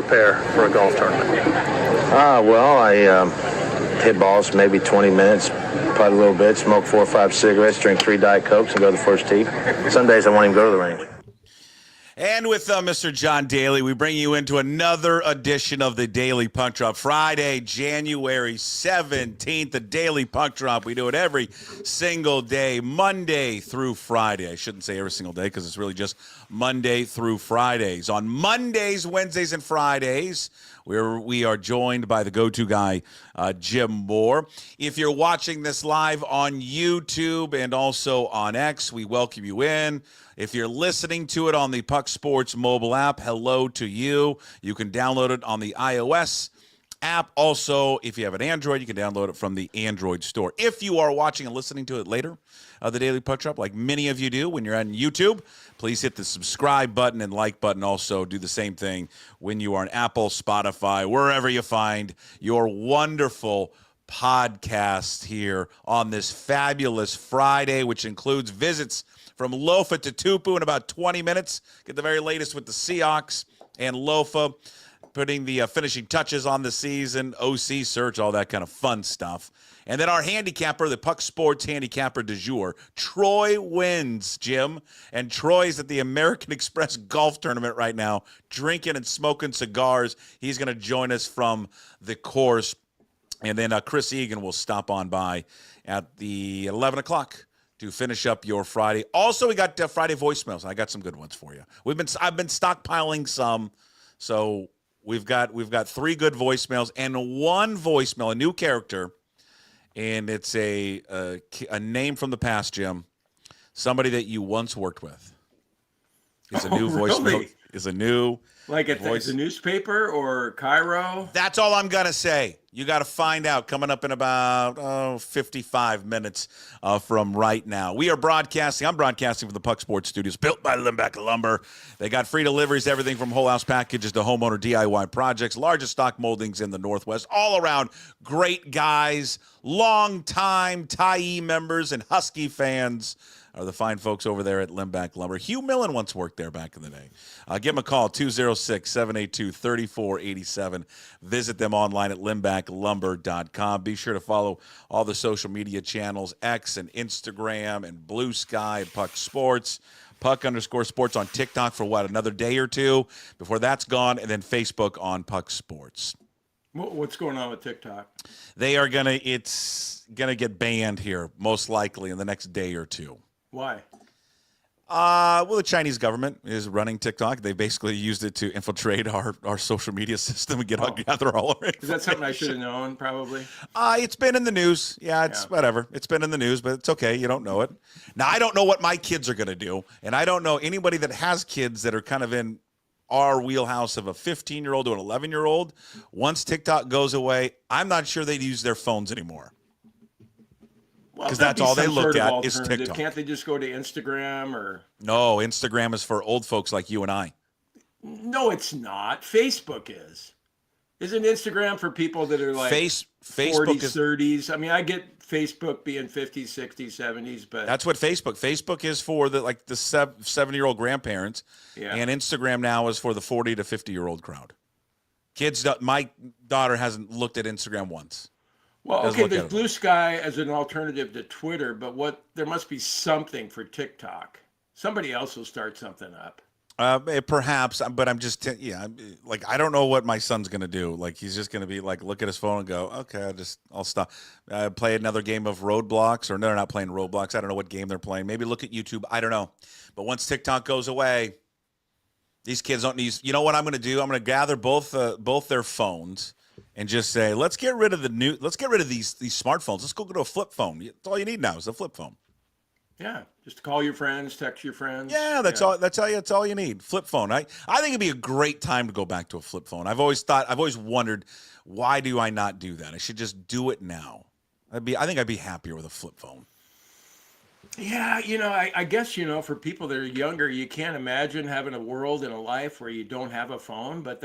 prepare for a golf tournament? Well, I hit balls maybe 20 minutes, putt a little bit, smoke 4 or 5 cigarettes, drink 3 Diet Cokes, and go to the first tee. Some days I won't even go to the range. And with Mr. John Daly, we bring you into another edition of the Daily Puck Drop. Friday, January 17th, the Daily Puck Drop. We do it every single day, Monday through Friday. I shouldn't say every single day because it's really just Monday through Fridays. On Mondays, Wednesdays, and Fridays, we are joined by the go-to guy, Jim Moore. If you're watching this live on YouTube and also on X, we welcome you in. If you're listening to it on the PuckSports mobile app, hello to you. You can download it on the iOS app. Also, if you have an Android, you can download it from the Android store. If you are watching and listening to it later, the Daily Puck Drop, like many of you do when you're on YouTube, please hit the subscribe button and like button. Also, do the same thing when you are on Apple, Spotify, wherever you find your wonderful podcast here on this fabulous Friday, which includes visits from Lofa Tatupu in about 20 minutes. Get the very latest with the Seahawks and Lofa putting the finishing touches on the season, OC search, all that kind of fun stuff. And then our handicapper, the PuckSports handicapper du jour, Troy wins, Jim. And Troy's at the American Express Golf Tournament right now, drinking and smoking cigars. He's going to join us from the course. And then Chris Egan will stop on by at the 11 o'clock to finish up your Friday. Also, we got Friday voicemails. I got some good ones for you. I've been stockpiling some, so we've got 3 good voicemails and 1 voicemail, a new character, and it's a name from the past, Jim. Somebody that you once worked with. It's a new voicemail. Really? It's a new like it's a newspaper or Cairo. That's all I'm gonna say. You got to find out coming up in about 55 minutes from right now. We are broadcasting. I'm broadcasting from the PuckSports studios, built by linebacker lumber. They got free deliveries, everything from whole house packages to homeowner DIY projects, largest stock moldings in the Northwest, all around great guys, long-time Tyee members and Husky fans are the fine folks over there at Limback Lumber. Hugh Millen once worked there back in the day. Give them a call, 206-782-3487. Visit them online at limbacklumber.com. Be sure to follow all the social media channels, X and Instagram and Blue Sky and Puck Sports. Puck_sports on TikTok for another day or two before that's gone, and then Facebook on Puck Sports. What's going on with TikTok? It's gonna get banned here, most likely in the next day or two. Why? Well, the Chinese government is running TikTok. They basically used it to infiltrate our social media system and gather all our information. Is that something I should have known, probably? It's been in the news. Yeah, whatever. It's been in the news, but it's okay. You don't know it. Now, I don't know what my kids are going to do, and I don't know anybody that has kids that are kind of in our wheelhouse of a 15-year-old to an 11-year-old. Once TikTok goes away, I'm not sure they'd use their phones anymore. Because that's all they look at is TikTok. Can't they just go to Instagram or? No, Instagram is for old folks like you and I. No, it's not. Facebook is. Isn't Instagram for people that are like Facebook 40s, 30s? I mean, I get Facebook being 50s, 60s, 70s, but that's what Facebook is for the 70-year-old grandparents, and Instagram now is for the 40 to 50-year-old crowd. Kids, my daughter hasn't looked at Instagram once. Well, okay, there's Blue Sky as an alternative to Twitter, but there must be something for TikTok. Somebody else will start something up. Perhaps, but I'm just, I don't know what my son's going to do. Like, he's just going to be like, look at his phone and go, okay, I'll stop. Play another game of Roadblocks, or no, they're not playing Roadblocks. I don't know what game they're playing. Maybe look at YouTube. I don't know. But once TikTok goes away, these kids don't need, you know what I'm going to do? I'm going to gather both their phones and just say, let's get rid of these smartphones. Let's go to a flip phone. That's all you need now is a flip phone. Yeah, just call your friends, text your friends. Yeah, that's all. That's all you need. Flip phone. I think it'd be a great time to go back to a flip phone. I've always wondered, why do I not do that? I should just do it now. I think I'd be happier with a flip phone. Yeah, I guess, for people that are younger, you can't imagine having a world and a life where you don't have a phone. But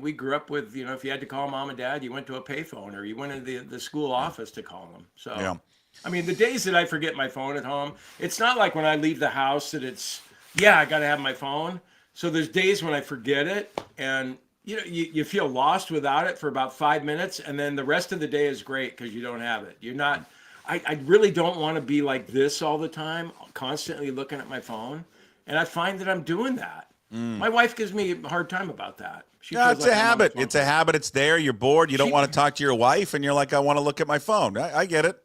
we grew up with, if you had to call mom and dad, you went to a payphone or you went into the school office to call them. So, yeah. The days that I forget my phone at home, it's not like when I leave the house that I got to have my phone. So there's days when I forget it. And, you feel lost without it for about 5 minutes, and then the rest of the day is great because you don't have it. You're not. I really don't want to be like this all the time, constantly looking at my phone, and I find that I'm doing that. My wife gives me a hard time about that. Yeah, it's a habit. It's a habit. It's there. You're bored. You don't want to talk to your wife, and you're like, I want to look at my phone. I get it.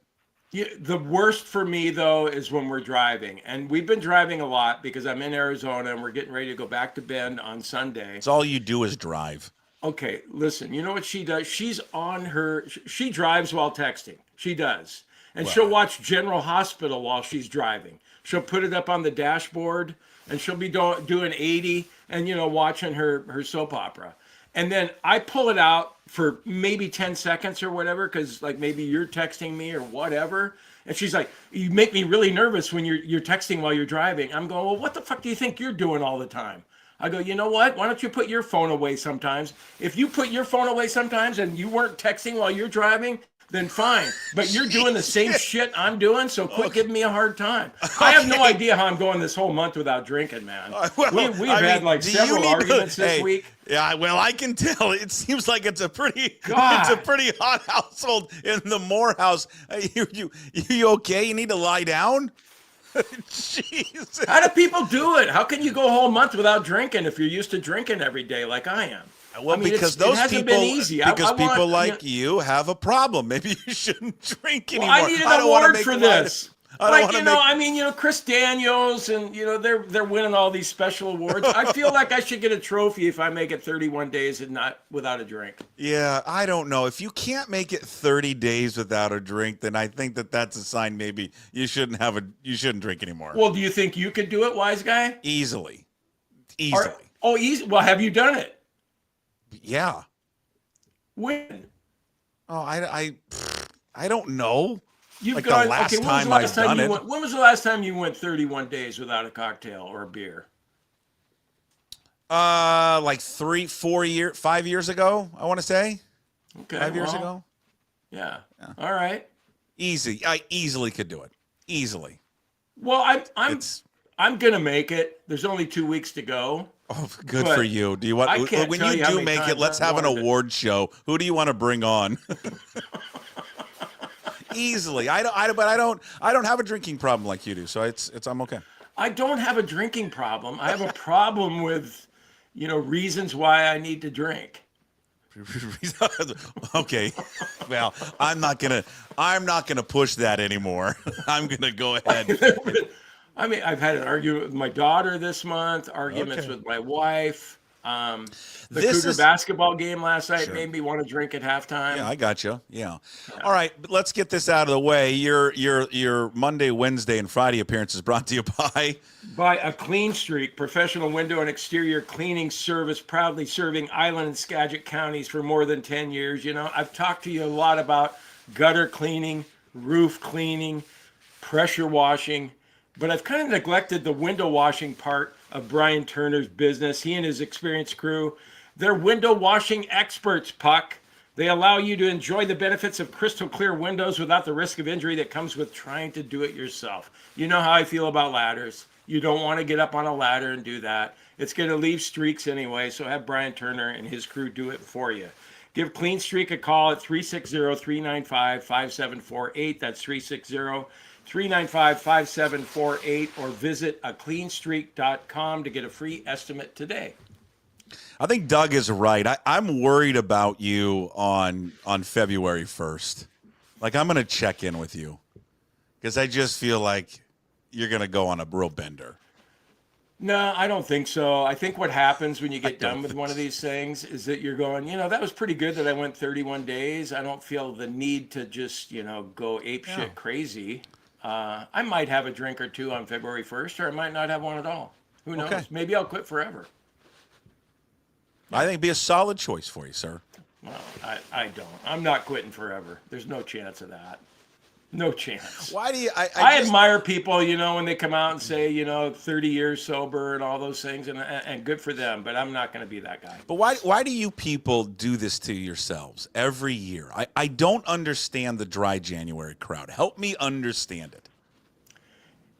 Yeah, the worst for me, though, is when we're driving. And we've been driving a lot because I'm in Arizona, and we're getting ready to go back to Bend on Sunday. It's all you do is drive. Okay, listen, you know what she does? She drives while texting. She does. And she'll watch General Hospital while she's driving. She'll put it up on the dashboard, and she'll be doing 80 and, watching her soap opera. And then I pull it out for maybe 10 seconds or whatever, because like maybe you're texting me or whatever. And she's like, you make me really nervous when you're texting while you're driving. I'm going, well, what the fuck do you think you're doing all the time? I go, you know what? Why don't you put your phone away sometimes? If you put your phone away sometimes and you weren't texting while you're driving, then fine. But you're doing the same shit I'm doing, so quit giving me a hard time. I have no idea how I'm going this whole month without drinking, man. We've had like several arguments this week. Yeah, well, I can tell. It seems like it's a pretty hot household in the Morehouse. You okay? You need to lie down? Jesus. How do people do it? How can you go a whole month without drinking if you're used to drinking every day like I am? Well, because people like you have a problem. Maybe you shouldn't drink anymore. Well, I need an award for this. Chris Daniels and they're winning all these special awards. I feel like I should get a trophy if I make it 31 days and not without a drink. Yeah, I don't know. If you can't make it 30 days without a drink, then I think that's a sign maybe you shouldn't drink anymore. Well, do you think you could do it, wise guy? Easily. Easy. Well, have you done it? Yeah. When? Oh, I don't know. When was the last time you went 31 days without a cocktail or a beer? Like 5 years ago, I want to say. Okay. 5 years ago. Yeah. All right. Easy. I easily could do it. Easily. Well, I'm gonna make it. There's only 2 weeks to go. Oh, good for you. Do you want when you do make it? Let's have an award show. Who do you want to bring on? Easily. I don't have a drinking problem like you do, so I'm okay. I don't have a drinking problem. I have a problem with, reasons why I need to drink. Okay. Well, I'm not gonna push that anymore. I'm gonna go ahead. I mean, I've had an argument with my daughter this month, arguments with my wife. The Cougar basketball game last night made me want to drink at halftime. Yeah, I got you. Yeah. All right, but let's get this out of the way. Your Monday, Wednesday, and Friday appearance is brought to you by A Clean Streak, professional window and exterior cleaning service, proudly serving Island and Skagit counties for more than 10 years. I've talked to you a lot about gutter cleaning, roof cleaning, pressure washing, but I've kind of neglected the window washing part of Brian Turner's business. He and his experienced crew, they're window washing experts, Puck. They allow you to enjoy the benefits of crystal clear windows without the risk of injury that comes with trying to do it yourself. You know how I feel about ladders. You don't want to get up on a ladder and do that. It's going to leave streaks anyway, so have Brian Turner and his crew do it for you. Give Clean Streak a call at 360-395-5748. That's 360-395-5748, or visit acleanstreak.com to get a free estimate today. I think Doug is right. I'm worried about you on February 1st. Like, I'm going to check in with you because I just feel like you're going to go on a real bender. No, I don't think so. I think what happens when you get done with one of these things is that you're going, that was pretty good that I went 31 days. I don't feel the need to just, go apeshit crazy. I might have a drink or two on February 1st, or I might not have one at all. Who knows? Okay. Maybe I'll quit forever. I think it'd be a solid choice for you, sir. Well, I don't. I'm not quitting forever. There's no chance of that. No chance. Why do you? I admire people, when they come out and say, 30 years sober and all those things, and good for them. But I'm not going to be that guy. But why do you people do this to yourselves every year? I don't understand the dry January crowd. Help me understand it.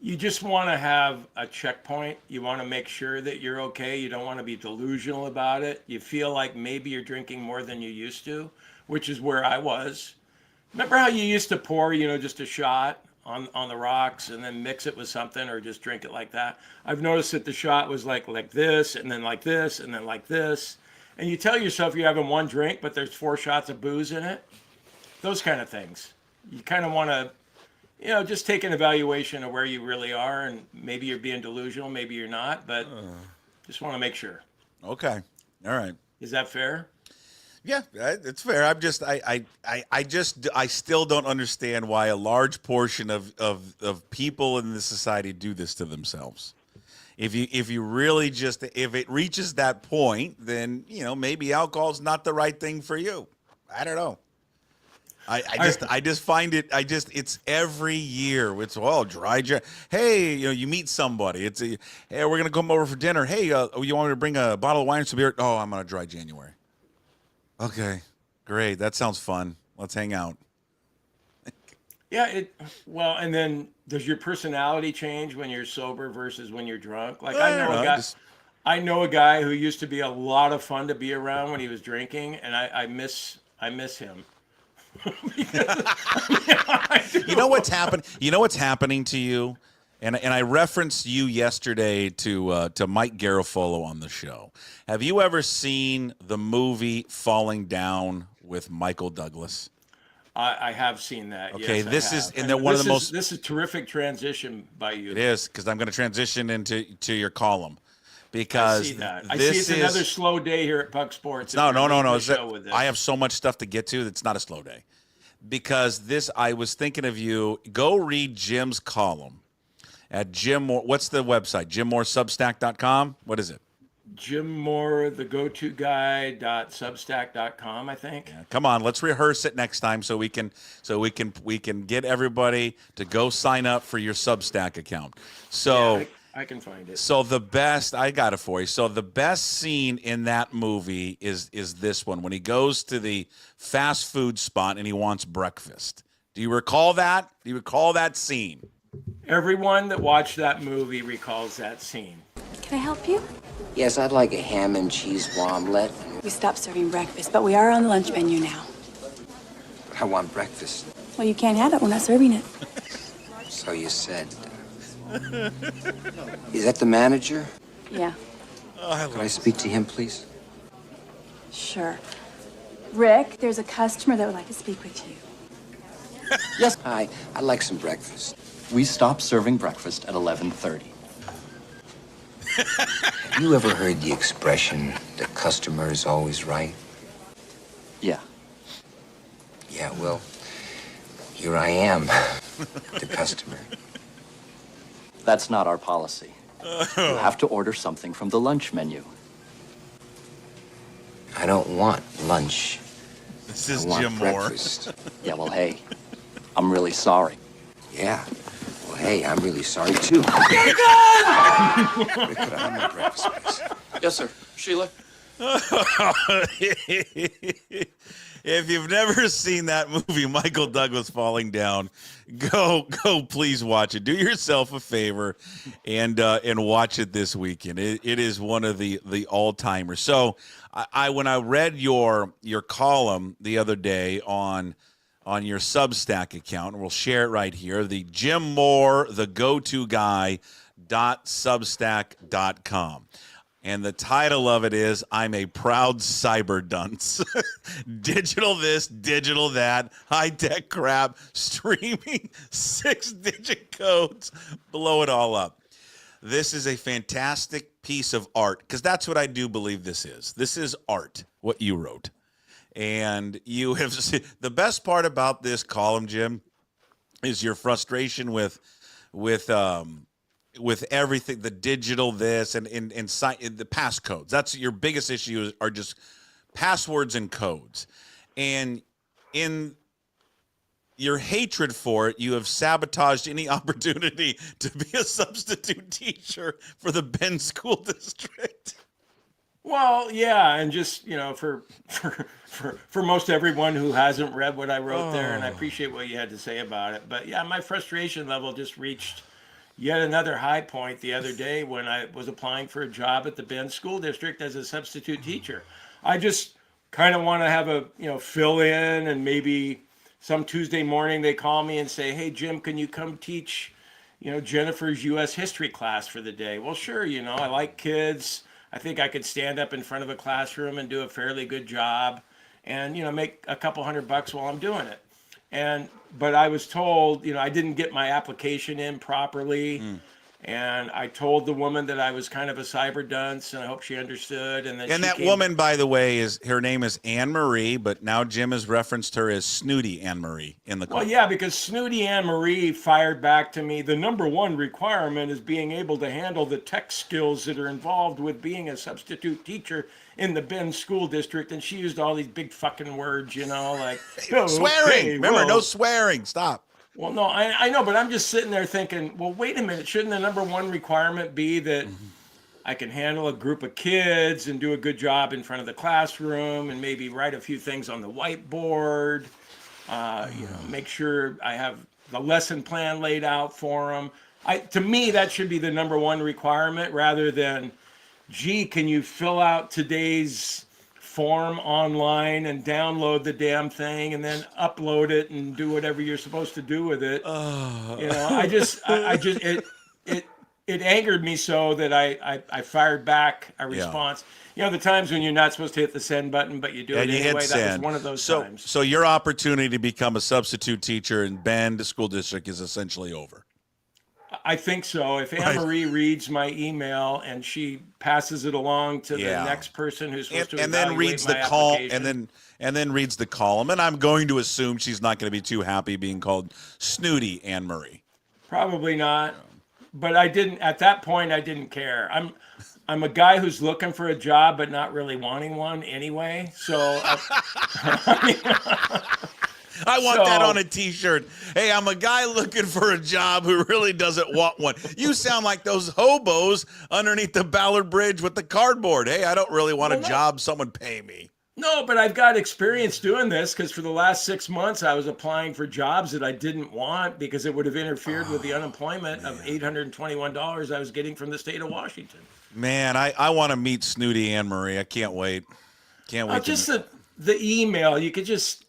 you just want to have a checkpoint. You want to make sure that you're okay. You don't want to be delusional about it. You feel like maybe you're drinking more than you used to, which is where I was. Remember how you used to pour, just a shot on the rocks and then mix it with something or just drink it like that? I've noticed that the shot was like this and then like this and then like this. And you tell yourself you're having one drink, but there's 4 shots of booze in it. Those kind of things. You kind of want to, just take an evaluation of where you really are, and maybe you're being delusional, maybe you're not, but just want to make sure. Okay. All right. Is that fair? Yeah, it's fair. I still don't understand why a large portion of people in this society do this to themselves. If you really if it reaches that point, then maybe alcohol's not the right thing for you. I don't know. I just find it. It's every year. It's dry. Hey, you meet somebody. Hey, we're gonna come over for dinner. Hey, you want me to bring a bottle of wine or some beer? Oh, I'm on a dry January. Okay, great. That sounds fun. Let's hang out. Yeah. And then does your personality change when you're sober versus when you're drunk? Like I know a guy who used to be a lot of fun to be around when he was drinking, and I miss him. You know what's happened? You know what's happening to you, and I referenced you yesterday to Mike Garofolo on the show. Have you ever seen the movie Falling Down with Michael Douglas? I have seen that. Okay, yes, this is this is terrific transition by you. It is, because I'm going to transition into your column. Because I see that. I see it's another slow day here at PuckSports. No. I have so much stuff to get to. It's not a slow day. Because I was thinking of you. Go read Jim's column at Jim Moore. What's the website? JimMooreSubstack.com? What is it? Jim Moore, the go-to guy.substack.com, I think. Yeah, come on, let's rehearse it next time so we can get everybody to go sign up for your Substack account. So. Yeah, I can find it. So I got it for you. So the best scene in that movie is this one, when he goes to the fast food spot and he wants breakfast. Do you recall that? Do you recall that scene? Everyone that watched that movie recalls that scene. Can I help you? Yes, I'd like a ham and cheese omelet. We stopped serving breakfast, but we are on the lunch menu now. I want breakfast. Well, you can't have it. We're not serving it. So you said. Is that the manager? Yeah. Could I speak to him, please? Sure. Rick, there's a customer that would like to speak with you. Yes. Hi, I'd like some breakfast. We stopped serving breakfast at 11:30. Have you ever heard the expression, the customer is always right? Yeah. Yeah, well, here I am, the customer. That's not our policy. You have to order something from the lunch menu. I don't want lunch. This is I want Jim Moore. breakfast. Yeah, well, hey, I'm really sorry. Yeah. Well, hey, I'm really sorry, too. Rick, could I have my breakfast, please? Yes, sir. Sheila? If you've never seen that movie, Michael Douglas Falling Down, go please watch it. Do yourself a favor and watch it this weekend. It is one of the all-timers. So when I read your column the other day on your Substack account, and we'll share it right here, the Jim Moore, the go-to guy .substack.com. And the title of it is, I'm a proud cyber dunce. Digital this, digital that, high-tech crap, streaming 6-digit codes, blow it all up. This is a fantastic piece of art, because that's what I do believe this is. This is art, what you wrote. And you have the best part about this column, Jim, is your frustration with everything, the digital this and the passcodes. That's your biggest issue, are just passwords and codes. And in your hatred for it, you have sabotaged any opportunity to be a substitute teacher for the Bend School District. Well, yeah, and just, for most everyone who hasn't read what I wrote there, and I appreciate what you had to say about it. But yeah, my frustration level just reached, yet another high point the other day when I was applying for a job at the Bend School District as a substitute teacher. I just kind of want to have a, fill in, and maybe some Tuesday morning they call me and say, hey, Jim, can you come teach, Jennifer's U.S. history class for the day? Well, sure. I like kids. I think I could stand up in front of a classroom and do a fairly good job and, make a couple $100 while I'm doing it. But I was told, I didn't get my application in properly. And I told the woman that I was kind of a cyber dunce, and I hope she understood. And that woman, by the way, her name is Anne Marie, but now Jim has referenced her as Snooty Anne Marie in the call. Well, yeah, because Snooty Anne Marie fired back to me. The number one requirement is being able to handle the tech skills that are involved with being a substitute teacher in the Bend School District. And she used all these big fucking words, like swearing. Okay, Remember, no swearing. Stop. Well, no, I know, but I'm just sitting there thinking, well, wait a minute. Shouldn't the number one requirement be that I can handle a group of kids and do a good job in front of the classroom and maybe write a few things on the whiteboard, make sure I have the lesson plan laid out for them. To me, that should be the number one requirement rather than, gee, can you fill out today's form online and download the damn thing and then upload it and do whatever you're supposed to do with it. It angered me so that I fired back a response. The times when you're not supposed to hit the send button, but you do it anyway. That was one of those times. So your opportunity to become a substitute teacher in Bend School District is essentially over. I think so. If Anne Marie reads my email and she passes it along to the next person who's supposed to evaluate then reads the call and then reads the column, and I'm going to assume she's not going to be too happy being called Snooty Anne Marie. Probably not. But I didn't at that point. I didn't care. I'm a guy who's looking for a job but not really wanting one anyway. So. I want that on a T-shirt. Hey, I'm a guy looking for a job who really doesn't want one. You sound like those hobos underneath the Ballard Bridge with the cardboard. Hey, I don't really want a job. Someone pay me. No, but I've got experience doing this because for the last 6 months I was applying for jobs that I didn't want because it would have interfered with the unemployment of $821 I was getting from the state of Washington. Man, I want to meet Snooty Anne Marie. I can't wait. Can't wait. Just the email, you could just.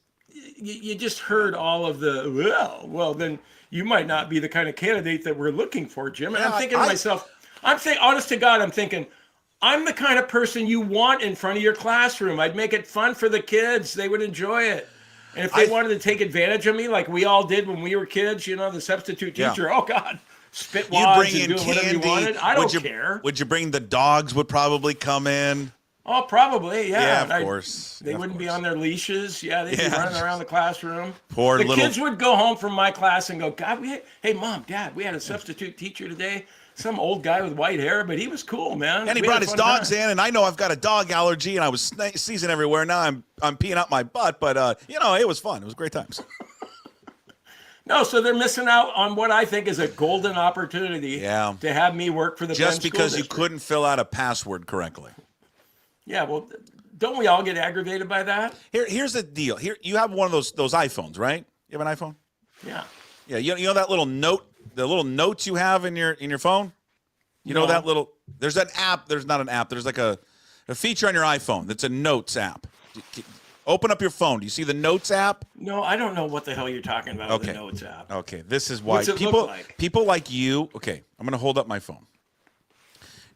You just heard all of the, well, then you might not be the kind of candidate that we're looking for, Jim. And I'm thinking to myself, honest to God, I'm thinking, I'm the kind of person you want in front of your classroom. I'd make it fun for the kids. They would enjoy it. And if they wanted to take advantage of me like we all did when we were kids, the substitute teacher, oh, God, spit wads and doing whatever you wanted. I don't care. Would you bring the dogs would probably come in? Oh, probably, yeah. Yeah, of course. They wouldn't be on their leashes. Yeah, they'd be running around the classroom. The kids would go home from my class and go, God, hey, Mom, Dad, we had a substitute teacher today. Some old guy with white hair, but he was cool, man. And he brought his dogs in, and I know I've got a dog allergy, and I was sneezing everywhere. Now I'm peeing out my butt, but, it was fun. It was great times. No, so they're missing out on what I think is a golden opportunity to have me work for the just Bend because School you District. couldn't fill out a password correctly. Yeah, well, don't we all get aggravated by that? Here's the deal. Here you have one of those iPhones, right? You have an iPhone? Yeah. Yeah. You know that little note, the little notes you have in your phone. You know that little. There's an app. There's not an app. There's like a feature on your iPhone that's a notes app. Open up your phone. Do you see the notes app? No, I don't know what the hell you're talking about with the notes app. Okay, this is why What's it look like? People like you. Okay, I'm gonna hold up my phone.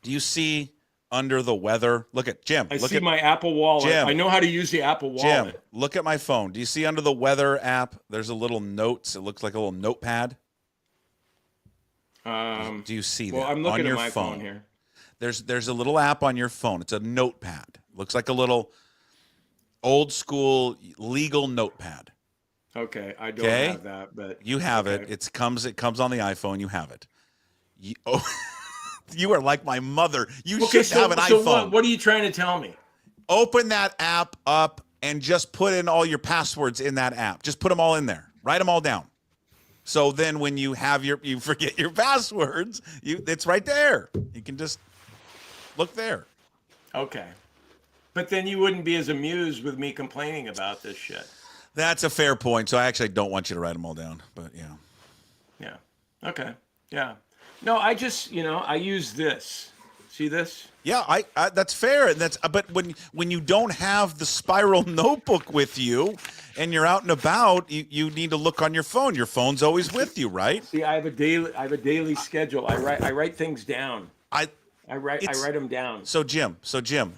Do you see? Under the weather. Look at Jim. I see my Apple Wallet. Jim, I know how to use the Apple Wallet. Jim, look at my phone. Do you see under the weather app, there's a little notes. It looks like a little notepad. Do you see that? Well, I'm looking on your at my phone here. There's a little app on your phone. It's a notepad. Looks like a little old school legal notepad. Okay, I don't have that, but you have it. It comes on the iPhone. You have it. You are like my mother. You should have an iPhone. So what are you trying to tell me? Open that app up and just put in all your passwords in that app. Just put them all in there. Write them all down. So then when you forget your passwords, it's right there. You can just look there. Okay. But then you wouldn't be as amused with me complaining about this shit. That's a fair point. So I actually don't want you to write them all down. But yeah. Yeah. Okay. Yeah. No, I just, I use this. See this? Yeah, I that's fair. And that's but when you don't have the spiral notebook with you and you're out and about, you need to look on your phone. Your phone's always with you, right? See, I have a daily schedule. I write things down. I write them down. So Jim,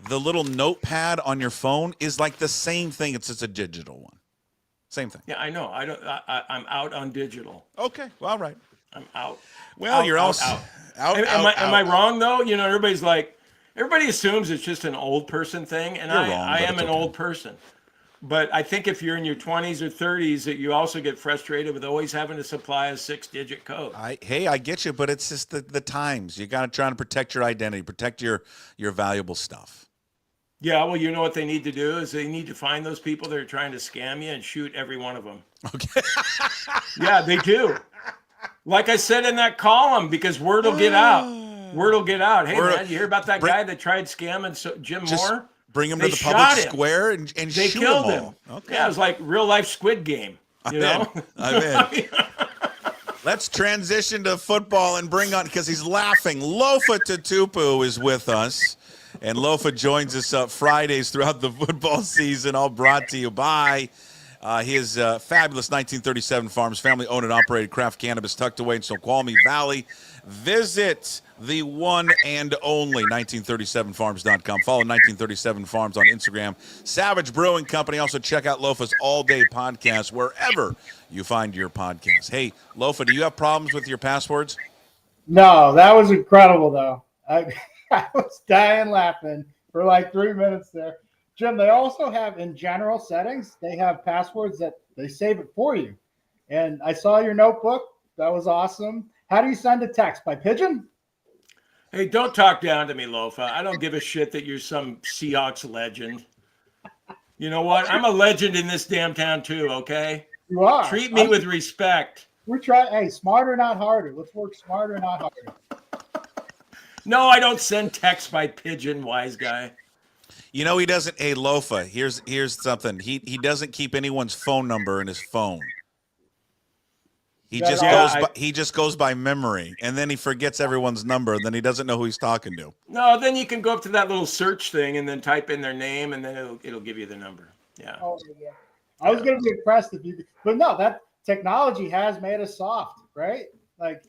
the little notepad on your phone is like the same thing. It's just a digital one. Same thing. Yeah, I know. I'm out on digital. Okay. Well, all right. I'm out. Well, you're all out. Am I wrong though? Everybody assumes it's just an old person thing, and I am an old person. But I think if you're in your 20s or 30s, that you also get frustrated with always having to supply a 6-digit code. I get you, but it's just the times. You got to try to protect your identity, protect your valuable stuff. Yeah, well, you know what they need to do is they need to find those people that are trying to scam you and shoot every one of them. Okay. Yeah, they do. Like I said in that column, because word will get out. Word will get out. Hey, man, you hear about that guy that tried scamming Jim Moore? Bring him to the public square and they shoot killed him all. him. Okay. Yeah, it was like real life Squid Game. I'm in. Let's transition to football and bring on, because he's laughing, Lofa Tatupu is with us. And Lofa joins us Fridays throughout the football season, all brought to you by his fabulous 1937 Farms, family-owned and operated craft cannabis tucked away in Snoqualmie Valley. Visit the one and only 1937farms.com. Follow 1937 Farms on Instagram. Savage Brewing Company. Also check out Lofa's all-day podcast wherever you find your podcast. Hey, Lofa, do you have problems with your passwords? No, that was incredible, though. I was dying laughing for like 3 minutes there. Jim, they also have in general settings, they have passwords that they save it for you. And I saw your notebook. That was awesome. How do you send a text? By pigeon? Hey, don't talk down to me, Lofa. I don't give a shit that you're some Seahawks legend. You know what? I'm a legend in this damn town too, okay? You are. Treat me with respect. We're trying, hey, smarter, not harder. Let's work smarter, not harder. No, I don't send text by pigeon, wise guy. You know he doesn't. Hey, Lofa, here's something. He doesn't keep anyone's phone number in his phone. He just goes by memory, and then he forgets everyone's number, and then he doesn't know who he's talking to. No, then you can go up to that little search thing and then type in their name, and then it'll give you the number. Yeah. Oh, yeah. I was going to be impressed if you, but no, that technology has made us soft, right? Like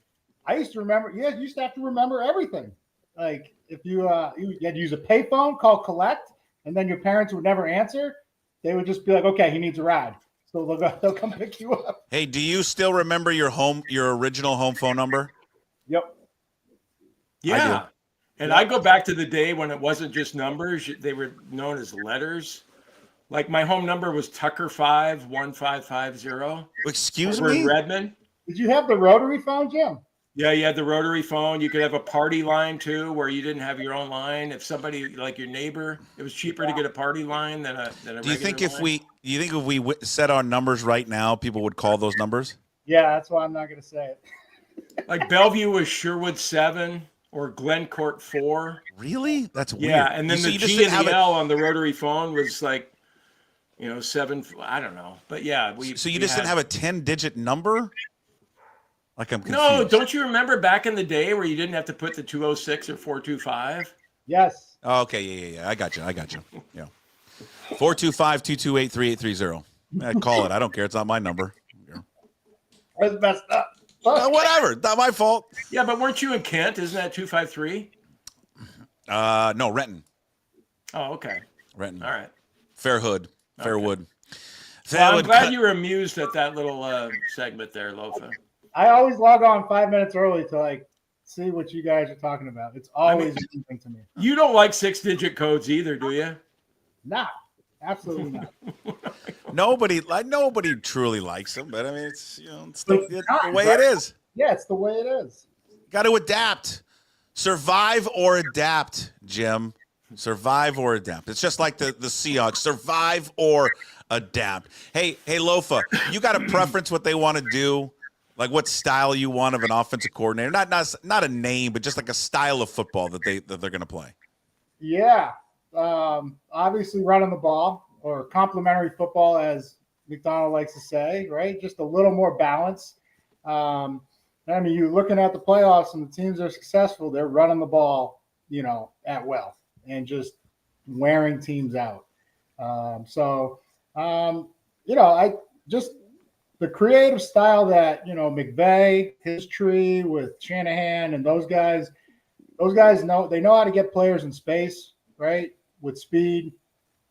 I used to remember. You used to have to remember everything. Like if you had to use a payphone, call collect, and then your parents would never answer. They would just be like, "Okay, he needs a ride." So they'll come pick you up. Hey, do you still remember your original home phone number? Yep. Yeah. And I go back to the day when it wasn't just numbers; they were known as letters. Like my home number was Tucker 51550. Excuse me? me? Redmond. Did you have the rotary phone, Jim? Yeah, you had the rotary phone. You could have a party line too, where you didn't have your own line. If somebody like your neighbor, it was cheaper to get a party line than a. Do you think if we set our numbers right now, people would call those numbers? Yeah, that's why I'm not going to say it. Like Bellevue was Sherwood 7 or Glencourt 4. Really? That's weird. Yeah, and then the G and the L on the rotary phone was like, 7. I don't know, but yeah, So you just didn't have a 10-digit number? Like I'm confused. No, don't you remember back in the day where you didn't have to put the 206 or 425? Yes. Oh, okay, yeah. I got you. Yeah. 425-228-3830. Call it. I don't care. It's not my number. That's messed up. Whatever. Not my fault. Yeah, but weren't you in Kent? Isn't that 253? No, Renton. Oh, okay. Renton. All right. Fairwood. Fairwood. Well, I'm glad you were amused at that little segment there, Lofa. I always log on 5 minutes early to see what you guys are talking about. It's always interesting to me. You don't like 6-digit codes either, do you? No, absolutely not. Nobody truly likes them, but I mean it's the way it is. Yeah, it's the way it is. Got to adapt. Survive or adapt, Jim. Survive or adapt. It's just like the Seahawks. Survive or adapt. Hey, Lofa, you got a preference what they want to do? Like what style you want of an offensive coordinator? Not a name, but just like a style of football that they're going to play. Yeah, obviously running the ball or complementary football, as Macdonald likes to say, right? Just a little more balance. I mean, you're looking at the playoffs and the teams that are successful, they're running the ball, at will and just wearing teams out. I just the creative style that, McVay, his tree with Shanahan and those guys know how to get players in space, right? With speed.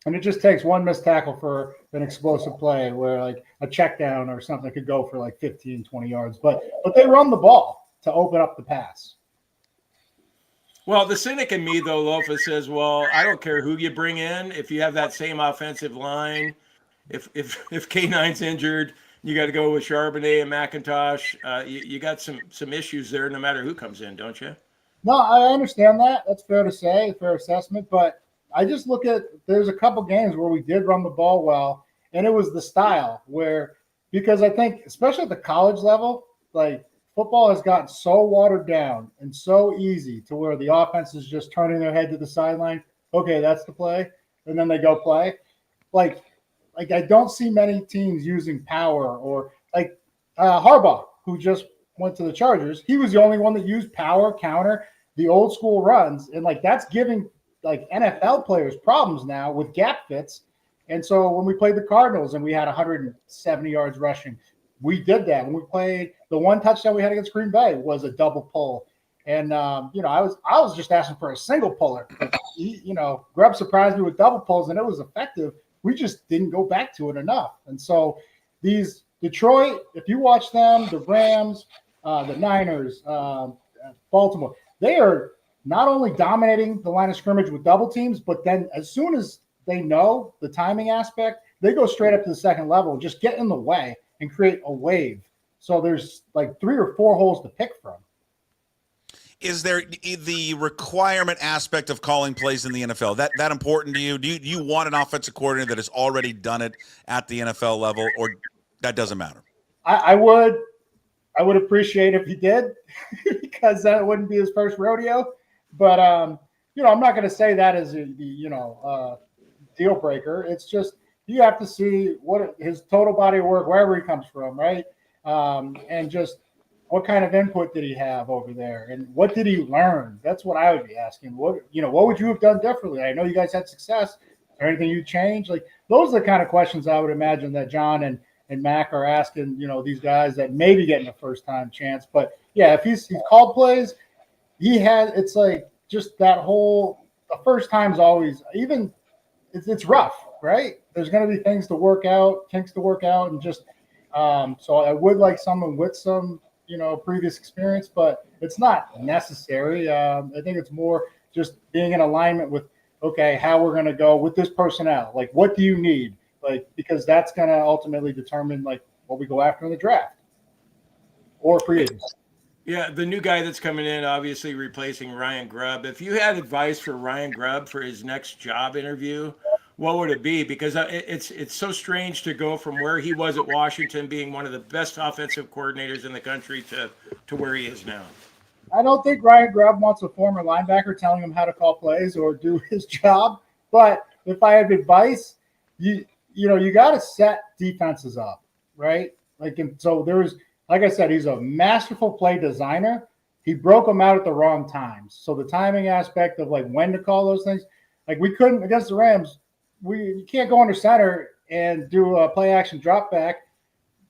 And it just takes one missed tackle for an explosive play where like a check down or something could go for like 15, 20 yards. But they run the ball to open up the pass. Well, the cynic in me, though, Lofa says, well, I don't care who you bring in. If you have that same offensive line, if K9's injured, you got to go with Charbonnet and McIntosh. You got some issues there no matter who comes in, don't you? No, I understand that. That's fair to say, fair assessment. But I just look at there's a couple games where we did run the ball well, and it was the style because I think, especially at the college level, like football has gotten so watered down and so easy to where the offense is just turning their head to the sideline. Okay, that's the play. And then they go play. Like I don't see many teams using power or like Harbaugh, who just went to the Chargers. He was the only one that used power, counter, the old school runs. And like that's giving like NFL players problems now with gap fits. And so when we played the Cardinals and we had 170 yards rushing, we did that. When we played, the one touchdown we had against Green Bay was a double pull. And, I was just asking for a single puller. Grubb surprised me with double pulls, and it was effective. We just didn't go back to it enough. And so these Detroit, if you watch them, the Rams, the Niners, Baltimore, they are not only dominating the line of scrimmage with double teams, but then as soon as they know the timing aspect, they go straight up to the second level, just get in the way and create a wave. So there's like 3 or 4 holes to pick from. Is there the requirement aspect of calling plays in the NFL that important to you? Do you want an offensive coordinator that has already done it at the NFL level, or that doesn't matter? I would appreciate if he did because that wouldn't be his first rodeo. But I'm not going to say that as a deal breaker. It's just you have to see what his total body of work, wherever he comes from, right? And just what kind of input did he have over there, and what did he learn? That's what I would be asking. What would you have done differently? I know you guys had success. Is there anything you changed? Like those are the kind of questions I would imagine that John and Mac are asking. These guys that may be getting a first time chance. But yeah, if he's called plays, it's like just that whole the first time's always even it's rough, right? There's going to be things to work out, kinks to work out, and just so I would like someone with some previous experience, but it's not necessary. I think it's more just being in alignment with how we're going to go with this personnel. Like, what do you need? Like, because that's going to ultimately determine like what we go after in the draft or free agents. Yeah, the new guy that's coming in, obviously replacing Ryan Grubb. If you had advice for Ryan Grubb for his next job interview, what would it be? Because it's so strange to go from where he was at Washington, being one of the best offensive coordinators in the country, to where he is now. I don't think Ryan Grubb wants a former linebacker telling him how to call plays or do his job. But if I have advice, you got to set defenses up, right? Like, and so like I said, he's a masterful play designer. He broke them out at the wrong times. So the timing aspect of like when to call those things, like we couldn't against the Rams. You can't go under center and do a play action drop back.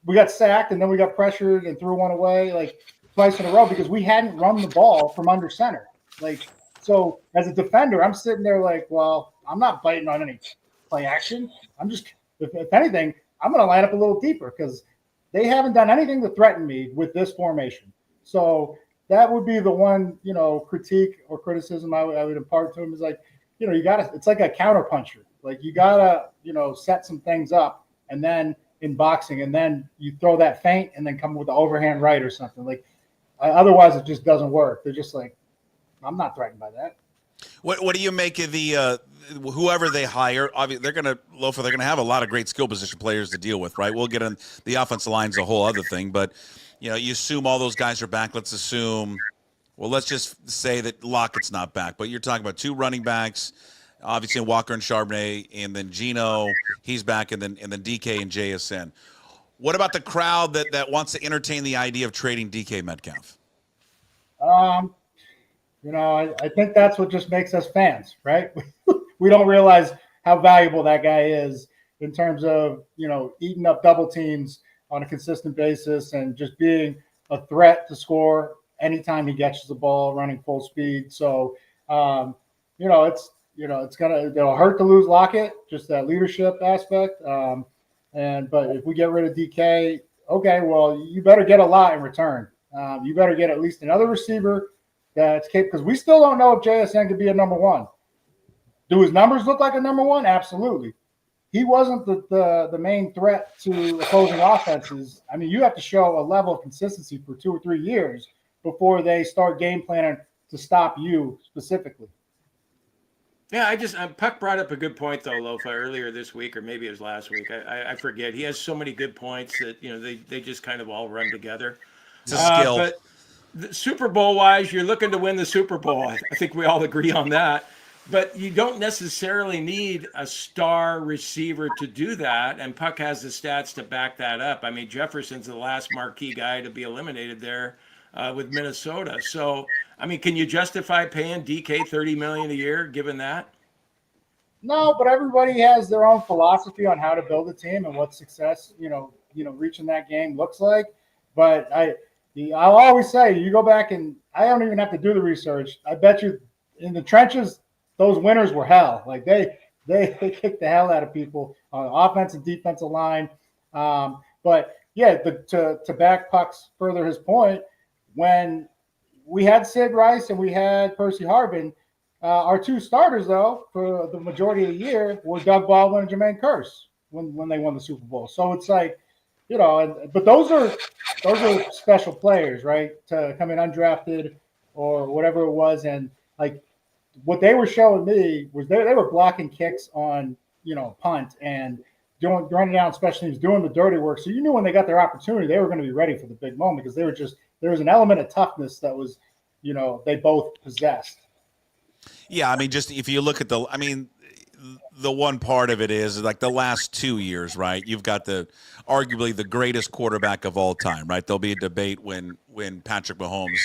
We got sacked and then we got pressured and threw one away like twice in a row because we hadn't run the ball from under center. Like, so as a defender, I'm sitting there like, well, I'm not biting on any play action. I'm just, if anything, I'm going to line up a little deeper because they haven't done anything to threaten me with this formation. So that would be the one, critique or criticism I would impart to him is like, you got to, it's like a counter puncher. Like you got to, set some things up and then in boxing and then you throw that feint and then come with the overhand right or something like otherwise it just doesn't work. They're just like, I'm not threatened by that. What do you make of the whoever they hire? Obviously, they're going to have a lot of great skill position players to deal with, right? We'll get on the offensive line's a whole other thing, but you assume all those guys are back. Let's assume, let's just say that Lockett's not back, but you're talking about 2 running backs, obviously Walker and Charbonnet, and then Geno, he's back, and then DK and JSN. What about the crowd that wants to entertain the idea of trading DK Metcalf? I think that's what just makes us fans, right? We don't realize how valuable that guy is in terms of, eating up double teams on a consistent basis and just being a threat to score anytime he catches the ball running full speed. So, it'll hurt to lose Lockett, just that leadership aspect. But if we get rid of DK, okay, well, you better get a lot in return. You better get at least another receiver that's capable, because we still don't know if JSN could be a number one. Do his numbers look like a number one? Absolutely. He wasn't the main threat to opposing offenses. I mean, you have to show a level of consistency for 2 or 3 years before they start game planning to stop you specifically. Yeah, Puck brought up a good point though, Lofa, earlier this week, or maybe it was last week. I forget. He has so many good points that they just kind of all run together. It's a skill. But Super Bowl wise, you're looking to win the Super Bowl. I think we all agree on that. But you don't necessarily need a star receiver to do that, and Puck has the stats to back that up. I mean, Jefferson's the last marquee guy to be eliminated there with Minnesota. So, I mean, can you justify paying DK $30 million a year given that? No, but everybody has their own philosophy on how to build a team and what success, reaching that game looks like. But I'll always say, you go back and I don't even have to do the research. I bet you in the trenches, those winners were hell. Like they kicked the hell out of people on the offensive, defensive line. But yeah, to back Puck's further his point, when we had Sid Rice and we had Percy Harvin, our 2 starters though for the majority of the year were Doug Baldwin and Jermaine Kearse when they won the Super Bowl. So it's like, but those are special players, right? To come in undrafted or whatever it was, and like. What they were showing me was they were blocking kicks on, punt and running down special teams, doing the dirty work. So you knew when they got their opportunity, they were going to be ready for the big moment because there was an element of toughness that was, they both possessed. Yeah, I mean, just if you look at the one part of it is like the last 2 years, right? You've got arguably the greatest quarterback of all time, right? There'll be a debate when Patrick Mahomes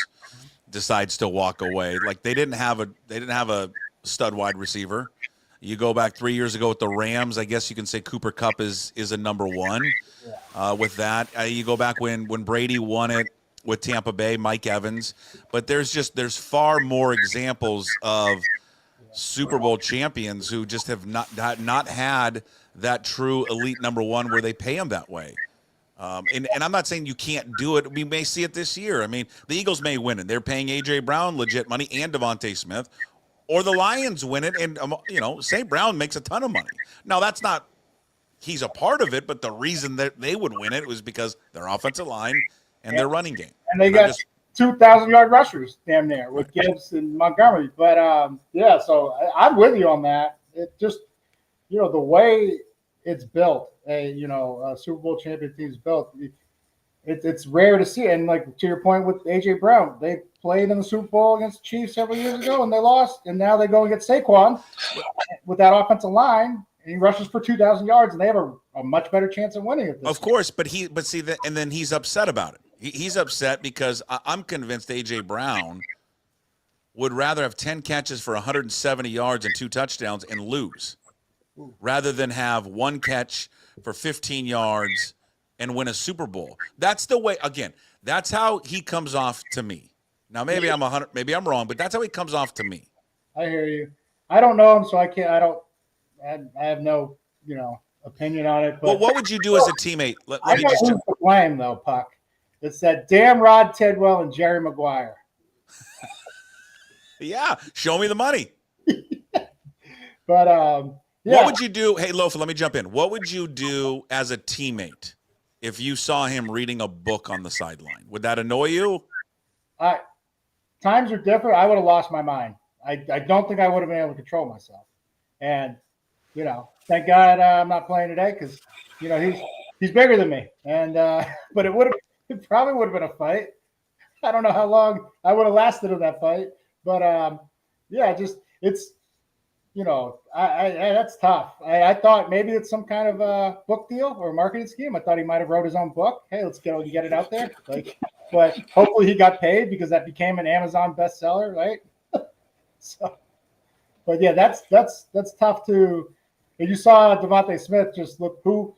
decides to walk away. Like they didn't have a stud wide receiver. You go back 3 years ago with the Rams, I guess you can say Cooper Kupp is a number one. With that, you go back when Brady won it with Tampa Bay, Mike Evans. But there's far more examples of Super Bowl champions who just have not had that true elite number one where they pay them that way. And I'm not saying you can't do it. We may see it this year. I mean, the Eagles may win it. They're paying A.J. Brown legit money and Devontae Smith. Or the Lions win it, and, St. Brown makes a ton of money. Now, that's not – he's a part of it, but the reason that they would win it was because their offensive line and their running game. And they got 2,000-yard rushers damn near with Gibbs and Montgomery. But, so I'm with you on that. It just – the way it's built – a Super Bowl champion team's built. It's rare to see. And like to your point with AJ Brown, they played in the Super Bowl against the Chiefs several years ago and they lost. And now they go and get Saquon with that offensive line, and he rushes for 2,000 yards, and they have a much better chance of winning it. Of course, but then he's upset about it. He's upset because I'm convinced AJ Brown would rather have 10 catches for 170 yards and 2 touchdowns and lose, rather than have 1 catch for 15 yards and win a Super Bowl. That's the way, again, that's how he comes off to me. Now, maybe I'm wrong, but that's how he comes off to me. I hear you. I don't know him, so I have no, opinion on it. But well, what would you do as a teammate? Let I me got just who's to blame, though, Puck. It's that damn Rod Tidwell and Jerry Maguire. Yeah, show me the money. But, yeah. What would you do? Hey, Lofa, let me jump in. What would you do as a teammate if you saw him reading a book on the sideline? Would that annoy you? Times are different. I would have lost my mind. I don't think I would have been able to control myself. And, thank God I'm not playing today because, he's bigger than me. And but it probably would have been a fight. I don't know how long I would have lasted in that fight. But, that's tough. I thought maybe it's some kind of a book deal or marketing scheme. I thought he might have wrote his own book. Hey, let's get it out there. But hopefully he got paid because that became an Amazon bestseller, right? So, but yeah, that's tough to. You saw Devontae Smith just look who,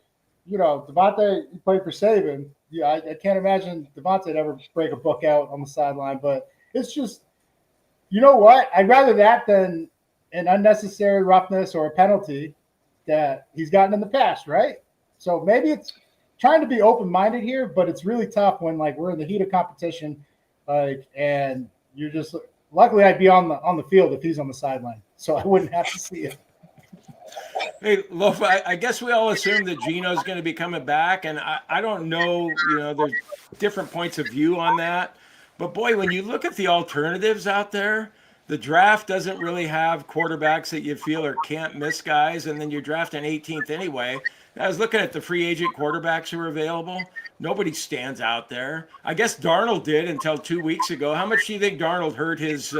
Devontae played for Saban. Yeah, I can't imagine Devontae ever break a book out on the sideline. But it's just, you know what? I'd rather that than an unnecessary roughness or a penalty that he's gotten in the past, right? So maybe it's trying to be open-minded here, but it's really tough when we're in the heat of competition, and you're just. Luckily, I'd be on the field if he's on the sideline, so I wouldn't have to see it. Hey, Lofa, I guess we all assume that Geno's going to be coming back, and I don't know, there's different points of view on that. But boy, when you look at the alternatives out there, the draft doesn't really have quarterbacks that you feel are can't miss guys, and then you draft an 18th anyway. I was looking at the free agent quarterbacks who are available. Nobody stands out there. I guess Darnold did until 2 weeks ago. How much do you think Darnold hurt his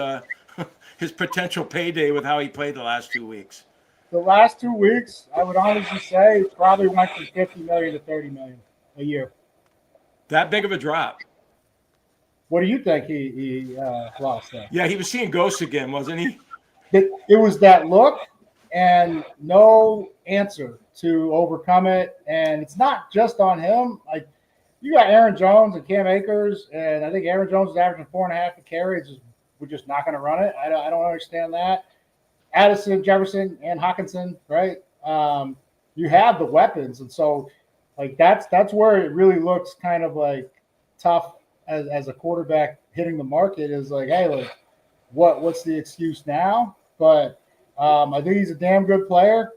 his potential payday with how he played the last 2 weeks? The last 2 weeks, I would honestly say, probably went from $50 million to $30 million a year. That big of a drop. What do you think he lost there? Yeah, he was seeing ghosts again, wasn't he? It was that look and no answer to overcome it. And it's not just on him. You got Aaron Jones and Cam Akers, and I think Aaron Jones is averaging 4.5 a carry. We're just not going to run it. I don't understand that. Addison, Jefferson, and Hawkinson, right? You have the weapons, and so that's where it really looks kind of tough as a quarterback hitting the market is hey, what's the excuse now? But I think he's a damn good player.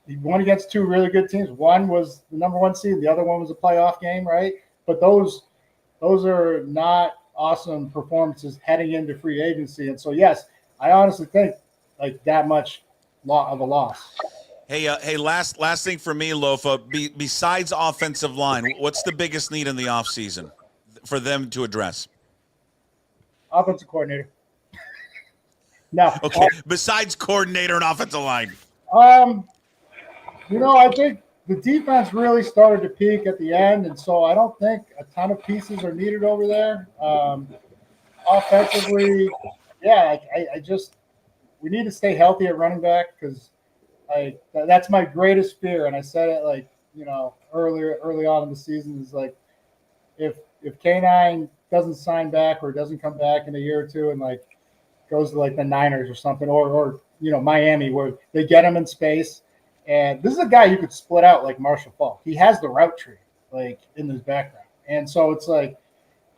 He won against two really good teams. One was the number 1 seed, the other one was a playoff game, right? But those are not awesome performances heading into free agency, and so yes, I honestly think that much of a loss. Hey, last thing for me, Lofa. Besides offensive line, what's the biggest need in the offseason for them to address? Offensive coordinator. No. Okay. Besides coordinator and offensive line. I think the defense really started to peak at the end, and so I don't think a ton of pieces are needed over there. Offensively, yeah, we need to stay healthy at running back because that's my greatest fear, and I said it early on in the season is if K9 doesn't sign back or doesn't come back in a year or two and goes to the Niners or something or Miami where they get him in space, and this is a guy you could split out like Marshall Faulk. He has the route tree in his background, and so it's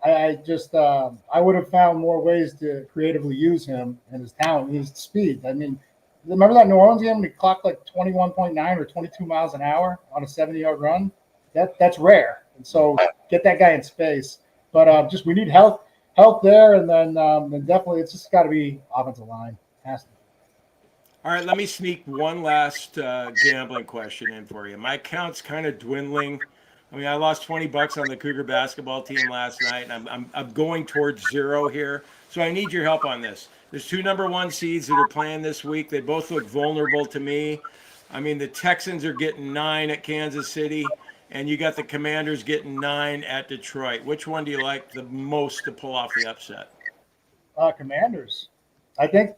I would have found more ways to creatively use him and his talent, his speed. I mean, remember that New Orleans game when he clocked 21.9 or 22 miles an hour on a 70-yard run? That's rare. And so get that guy in space. But we need help there, and then definitely it's just got to be offensive line. Has to. All right, let me sneak one last gambling question in for you. My account's kind of dwindling. I mean, I lost $20 on the Cougar basketball team last night, and I'm going towards zero here. So I need your help on this. There's 2 number 1 seeds that are playing this week. They both look vulnerable to me. I mean, the Texans are getting 9 at Kansas City, and you got the Commanders getting 9 at Detroit. Which one do you like the most to pull off the upset? Commanders. I think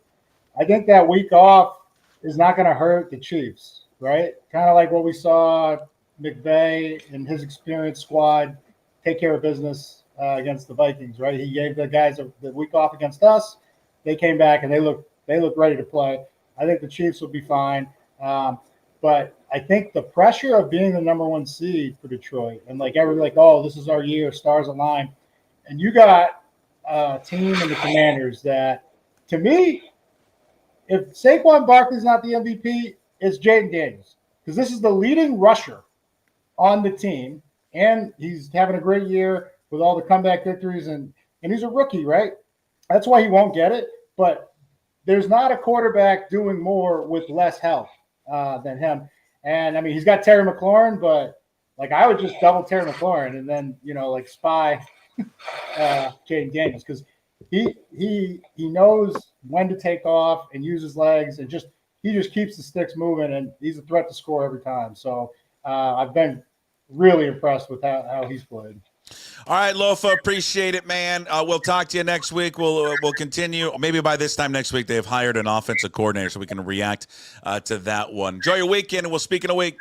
that week off is not going to hurt the Chiefs, right? Kind of like what we saw McVay and his experienced squad take care of business against the Vikings, right? He gave the guys the week off against us. They came back and they look ready to play. I think the Chiefs will be fine. But I think the pressure of being the number 1 seed for Detroit and oh, this is our year, stars align. And you got a team in the Commanders that, to me, if Saquon Barkley's not the MVP, it's Jaden Daniels. Because this is the leading rusher on the team. And he's having a great year with all the comeback victories. And he's a rookie, right? That's why he won't get it. But there's not a quarterback doing more with less help than him. And, I mean, he's got Terry McLaurin, but, I would just double Terry McLaurin and then, spy Jaden Daniels because he knows when to take off and use his legs, and he just keeps the sticks moving, and he's a threat to score every time. So I've been really impressed with how he's played. All right, Lofa, appreciate it, man. We'll talk to you next week. We'll continue. Maybe by this time next week, they've hired an offensive coordinator, so we can react to that one. Enjoy your weekend, and we'll speak in a week.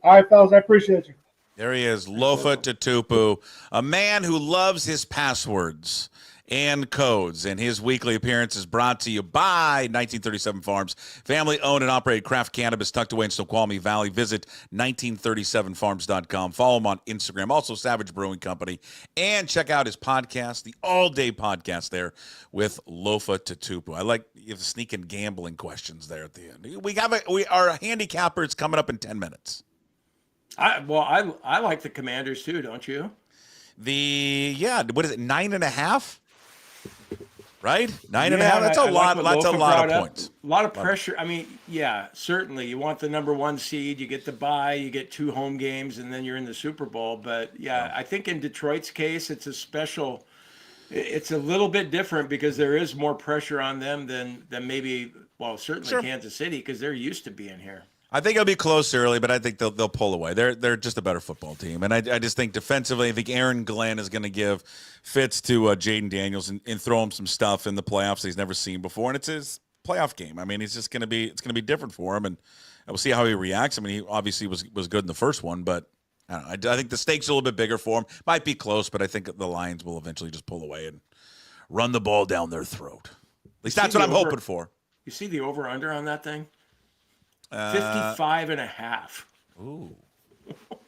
All right, fellas, I appreciate you. There he is, Lofa Tatupu, a man who loves his passwords and codes. And his weekly appearance is brought to you by 1937 Farms, family-owned and operated craft cannabis tucked away in Snoqualmie Valley. Visit 1937farms.com. Follow him on Instagram, also Savage Brewing Company. And check out his podcast, the all-day podcast there with Lofa Tatupu. I like you have sneaking gambling questions there at the end. Our handicapper is coming up in 10 minutes. I like the Commanders too, don't you? What is it, 9.5? Right? 9.5. That's a lot. That's a lot of points. A lot of pressure. I mean, yeah, certainly. You want the number 1 seed. You get the bye. You get 2 home games, and then you're in the Super Bowl. But yeah, I think in Detroit's case, it's a little bit different because there is more pressure on them than maybe, certainly Kansas City, because they're used to being here. I think it'll be close early, but I think they'll pull away. They're just a better football team, and I just think defensively, I think Aaron Glenn is going to give fits to Jaden Daniels and throw him some stuff in the playoffs he's never seen before, and it's his playoff game. I mean, it's going to be different for him, and we'll see how he reacts. I mean, he obviously was good in the first one, but I don't know. I think the stakes are a little bit bigger for him. Might be close, but I think the Lions will eventually just pull away and run the ball down their throat. At least that's what I'm hoping for. You see the over/under on that thing? 55.5. Ooh.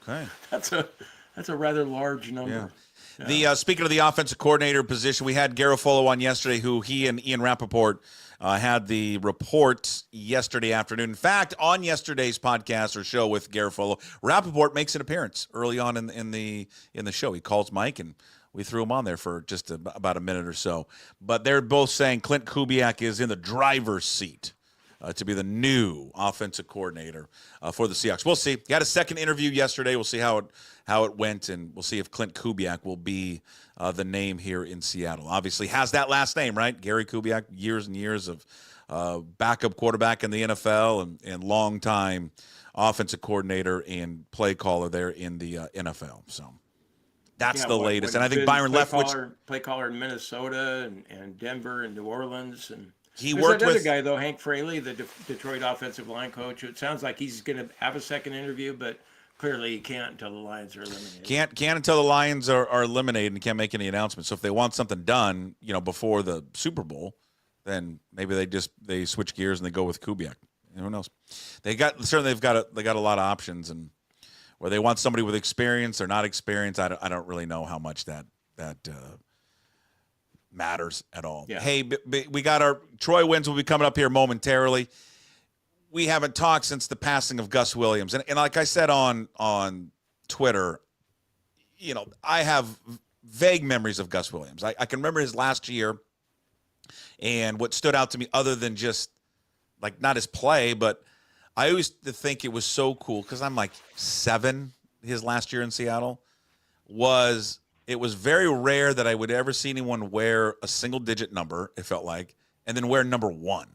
Okay. That's a rather large number. Yeah. Speaking of the offensive coordinator position, we had Garofolo on yesterday, who he and Ian Rappaport had the report yesterday afternoon. In fact, on yesterday's podcast or show with Garofolo, Rappaport makes an appearance early on in the show. He calls Mike, and we threw him on there for just about a minute or so. But they're both saying Clint Kubiak is in the driver's seat to be the new offensive coordinator for the Seahawks. We'll see. He had a second interview yesterday. We'll see how it went, and we'll see if Clint Kubiak will be the name here in Seattle. Obviously has that last name, right? Gary Kubiak, years and years of backup quarterback in the NFL and long-time offensive coordinator and play caller there in the NFL. So that's the latest. And I think Byron Leftwich. Play caller in Minnesota and Denver and New Orleans and he There's worked another with guy, though, Hank Fraley, the Detroit offensive line coach. It sounds like he's going to have a second interview, but clearly he can't until the Lions are eliminated. Can't until the Lions are eliminated and can't make any announcements. So if they want something done, before the Super Bowl, then maybe they switch gears and they go with Kubiak. Who knows? They've got a lot of options, and where they want somebody with experience or not experience, I don't really know how much that matters at all. Yeah. Hey, we got our Troy Wins will be coming up here momentarily. We haven't talked since the passing of Gus Williams. And like I said on Twitter, I have vague memories of Gus Williams. I can remember his last year, and what stood out to me other than just like not his play, but I always think it was so cool because I'm like 7 his last year in Seattle it was very rare that I would ever see anyone wear a single-digit number, it felt like, and then wear number 1.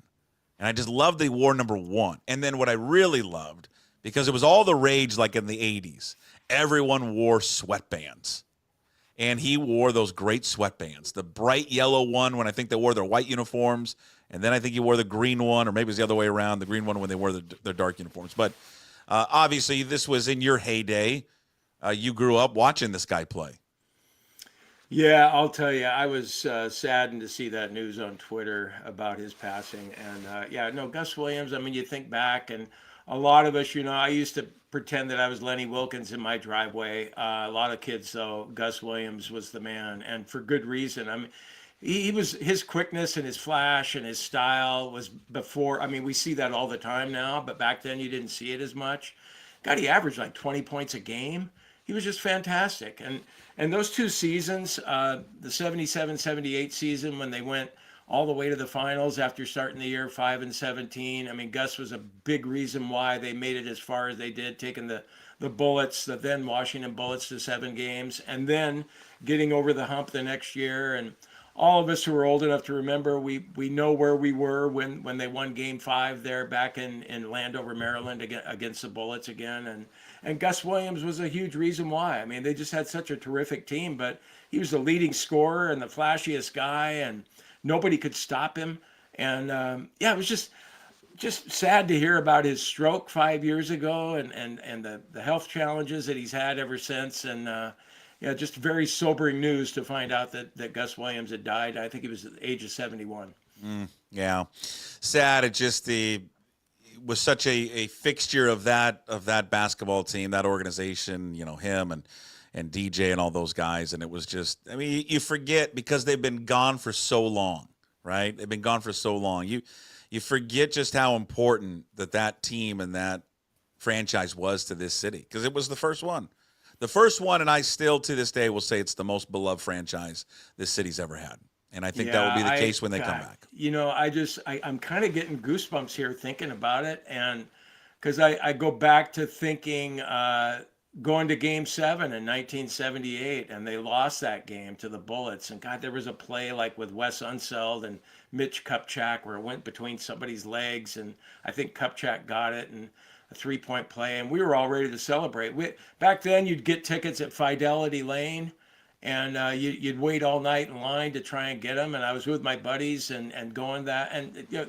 And I just loved they wore number 1. And then what I really loved, because it was all the rage like in the 80s, everyone wore sweatbands. And he wore those great sweatbands. The bright yellow one when I think they wore their white uniforms, and then I think he wore the green one, or maybe it was the other way around, the green one when they wore their dark uniforms. But obviously this was in your heyday. You grew up watching this guy play. Yeah, I'll tell you, I was saddened to see that news on Twitter about his passing. And Gus Williams, I mean, you think back, and a lot of us, I used to pretend that I was Lenny Wilkens in my driveway. A lot of kids, though, Gus Williams was the man, and for good reason. I mean, his quickness and his flash and his style was before. I mean, we see that all the time now, but back then you didn't see it as much. God, he averaged like 20 points a game. He was just fantastic. And those 2 seasons, the 77-78 season when they went all the way to the finals after starting the year 5-17. I mean, Gus was a big reason why they made it as far as they did, taking the Bullets, the then Washington Bullets to 7 games, and then getting over the hump the next year. And all of us who are old enough to remember, we know where we were when they won Game 5 there back in Landover, Maryland, against the Bullets again. And Gus Williams was a huge reason why. I mean, they just had such a terrific team, but he was the leading scorer and the flashiest guy, and nobody could stop him. And yeah, it was just sad to hear about his stroke 5 years ago and the health challenges that he's had ever since. And yeah, just very sobering news to find out that Gus Williams had died. I think he was at the age of 71. Yeah, sad. It was such a fixture of that basketball team, that organization. You know, him and DJ and all those guys. And it was just, I mean, you forget because they've been gone for so long, right? They've been gone for so long. You forget just how important that team and that franchise was to this city, because it was the first one. The first one, and I still to this day will say it's the most beloved franchise this city's ever had. And I think that will be the case when they come back. You know, I'm kind of getting goosebumps here thinking about it. And because I go back to thinking going to Game 7 in 1978, and they lost that game to the Bullets. And God, there was a play like with Wes Unseld and Mitch Kupchak where it went between somebody's legs, and I think Kupchak got it, and a 3-point play, and we were all ready to celebrate. Back then, you'd get tickets at Fidelity Lane, and you'd wait all night in line to try and get them. And I was with my buddies and going that, and you know,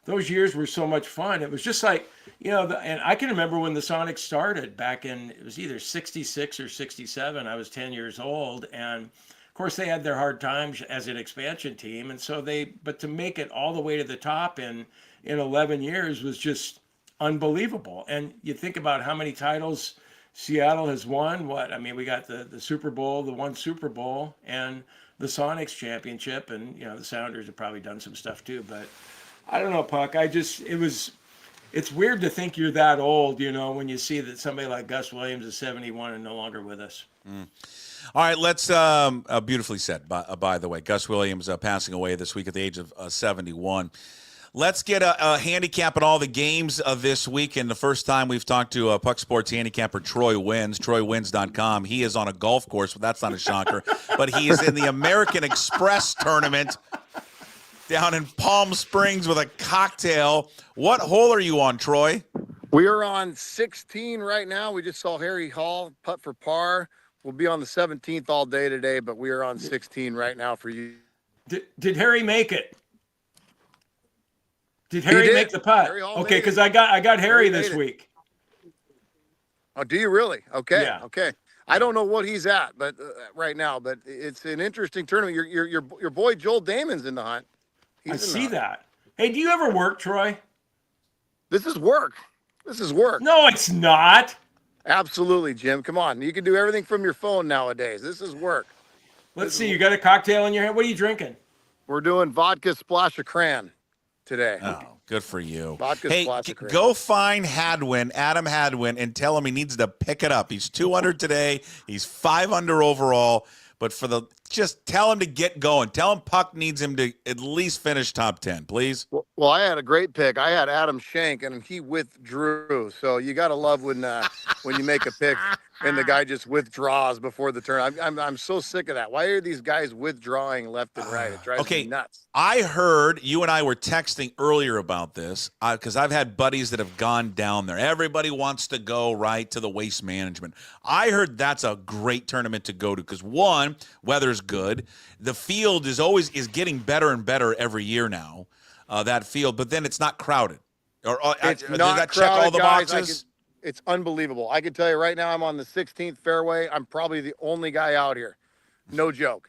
those years were so much fun. It was just like, you know, and I can remember when the Sonics started back in, it was either 66 or 67. I was 10 years old, and of course they had their hard times as an expansion team, and so but to make it all the way to the top in 11 years was just unbelievable. And you think about how many titles Seattle has won. I mean, we got the Super Bowl, the one Super Bowl, and the Sonics championship, and you know, the Sounders have probably done some stuff too. But I don't know, Puck. It's weird to think you're that old, you know, when you see that somebody like Gus Williams is 71 and no longer with us. All right, let's beautifully said, by the way. Gus Williams passing away this week at the age of 71. Let's get a handicap in all the games of this week. And the first time we've talked to PuckSports handicapper Troy Wins, TroyWins.com. He is on a golf course, but that's not a shocker. But he is in the American Express tournament down in Palm Springs with a cocktail. What hole are you on, Troy? We are on 16 right now. We just saw Harry Hall putt for par. We'll be on the 17th all day today, but we are on 16 right now for you. Did Harry make it? Did Harry make the putt? Okay, because I got Harry this week. Oh, do you really? Okay. Yeah. Okay. I don't know what he's at, but right now, but it's an interesting tournament. Your boy Joel Damon's in the hunt. I see that. Hey, do you ever work, Troy? This is work. This is work. No, it's not. Absolutely, Jim. Come on. You can do everything from your phone nowadays. This is work. Let's see. You got a cocktail in your hand. What are you drinking? We're doing vodka splash of cran today. Oh, good for you. Vodka splash of cran. Go find Adam Hadwin, and tell him he needs to pick it up. He's 200 today. He's 5 under overall. But just tell him to get going. Tell him Puck needs him to at least finish top 10, please. Well, I had a great pick. I had Adam Schenk, and he withdrew. So you got to love when you make a pick and the guy just withdraws before the turn. I'm so sick of that. Why are these guys withdrawing left and right? It drives me nuts. I heard you and I were texting earlier about this because I've had buddies that have gone down there. Everybody wants to go right to the Waste Management. I heard that's a great tournament to go to because, one, weather's good. The field is getting better and better every year now, that field, but then it's not crowded. It's does not that crowded, check all the guys. boxes? It's unbelievable. I can tell you right now, I'm on the 16th fairway. I'm probably the only guy out here. No joke.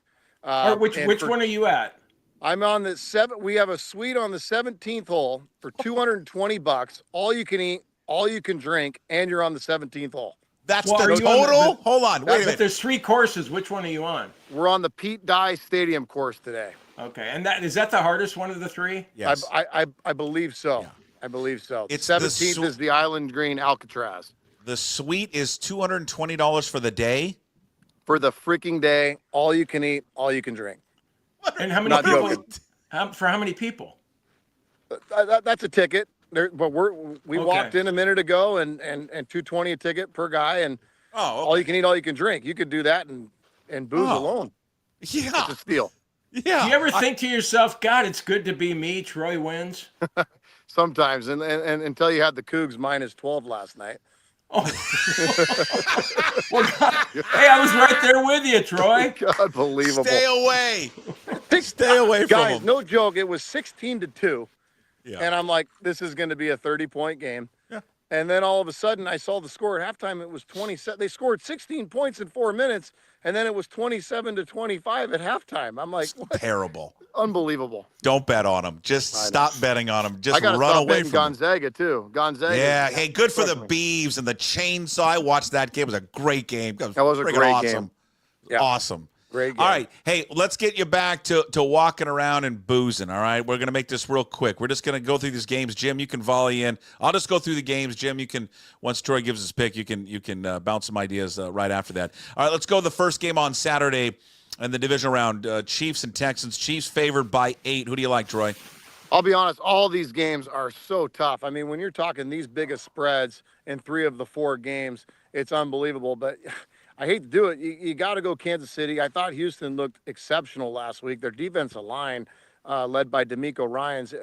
Which one are you at? I'm on the 7. We have a suite on the 17th hole for $220. All you can eat, all you can drink, and you're on the 17th hole. That's the total? Hold on. Wait a minute. There's 3 courses. Which one are you on? We're on the Pete Dye Stadium course today. Okay. And is that the hardest one of the 3? Yes. I believe so. Yeah. I believe so. It's 17th is the Island Green Alcatraz. The suite is $220 for the day? For the freaking day, all you can eat, all you can drink. And how many people? For how many people? That's a ticket. But we walked in a minute ago and $220 a ticket per guy, and all you can eat, all you can drink. You could do that and booze alone. Yeah. It's a steal. Yeah. Do you ever think to yourself, God, it's good to be me, Troy wins? Sometimes, and until you had the Cougs minus 12 last night. Oh. Well, God, hey, I was right there with you, Troy. Unbelievable. Stay away. Stay away from Guys, him. no joke. It was 16-2. Yeah. And I'm like, this is going to be a 30-point game. Yeah. And then all of a sudden, I saw the score at halftime. It was 27. They scored 16 points in 4 minutes, and then it was 27-25 at halftime. I'm like, what? Terrible. Unbelievable. Don't bet on him. Just stop betting on him. Just I gotta run stop away betting from him. Gonzaga too. Gonzaga. Yeah. Hey, good for the Beavs and the chainsaw. I watched that game. It was a great game. That was a freaking great awesome. game. Yeah. Awesome. Great game. All right. Hey, let's get you back to walking around and boozing, all right? We're going to make this real quick. We're just going to go through these games. Jim, you can volley in. I'll just go through the games. Jim, you can, once Troy gives his pick, you can bounce some ideas right after that. All right, let's go to the first game on Saturday in the divisional round. Chiefs and Texans. Chiefs favored by 8. Who do you like, Troy? I'll be honest, all these games are so tough. I mean, when you're talking these biggest spreads in 3 of the 4 games, it's unbelievable. But I hate to do it. You got to go Kansas City. I thought Houston looked exceptional last week. Their defensive line, led by D'Amico Ryans,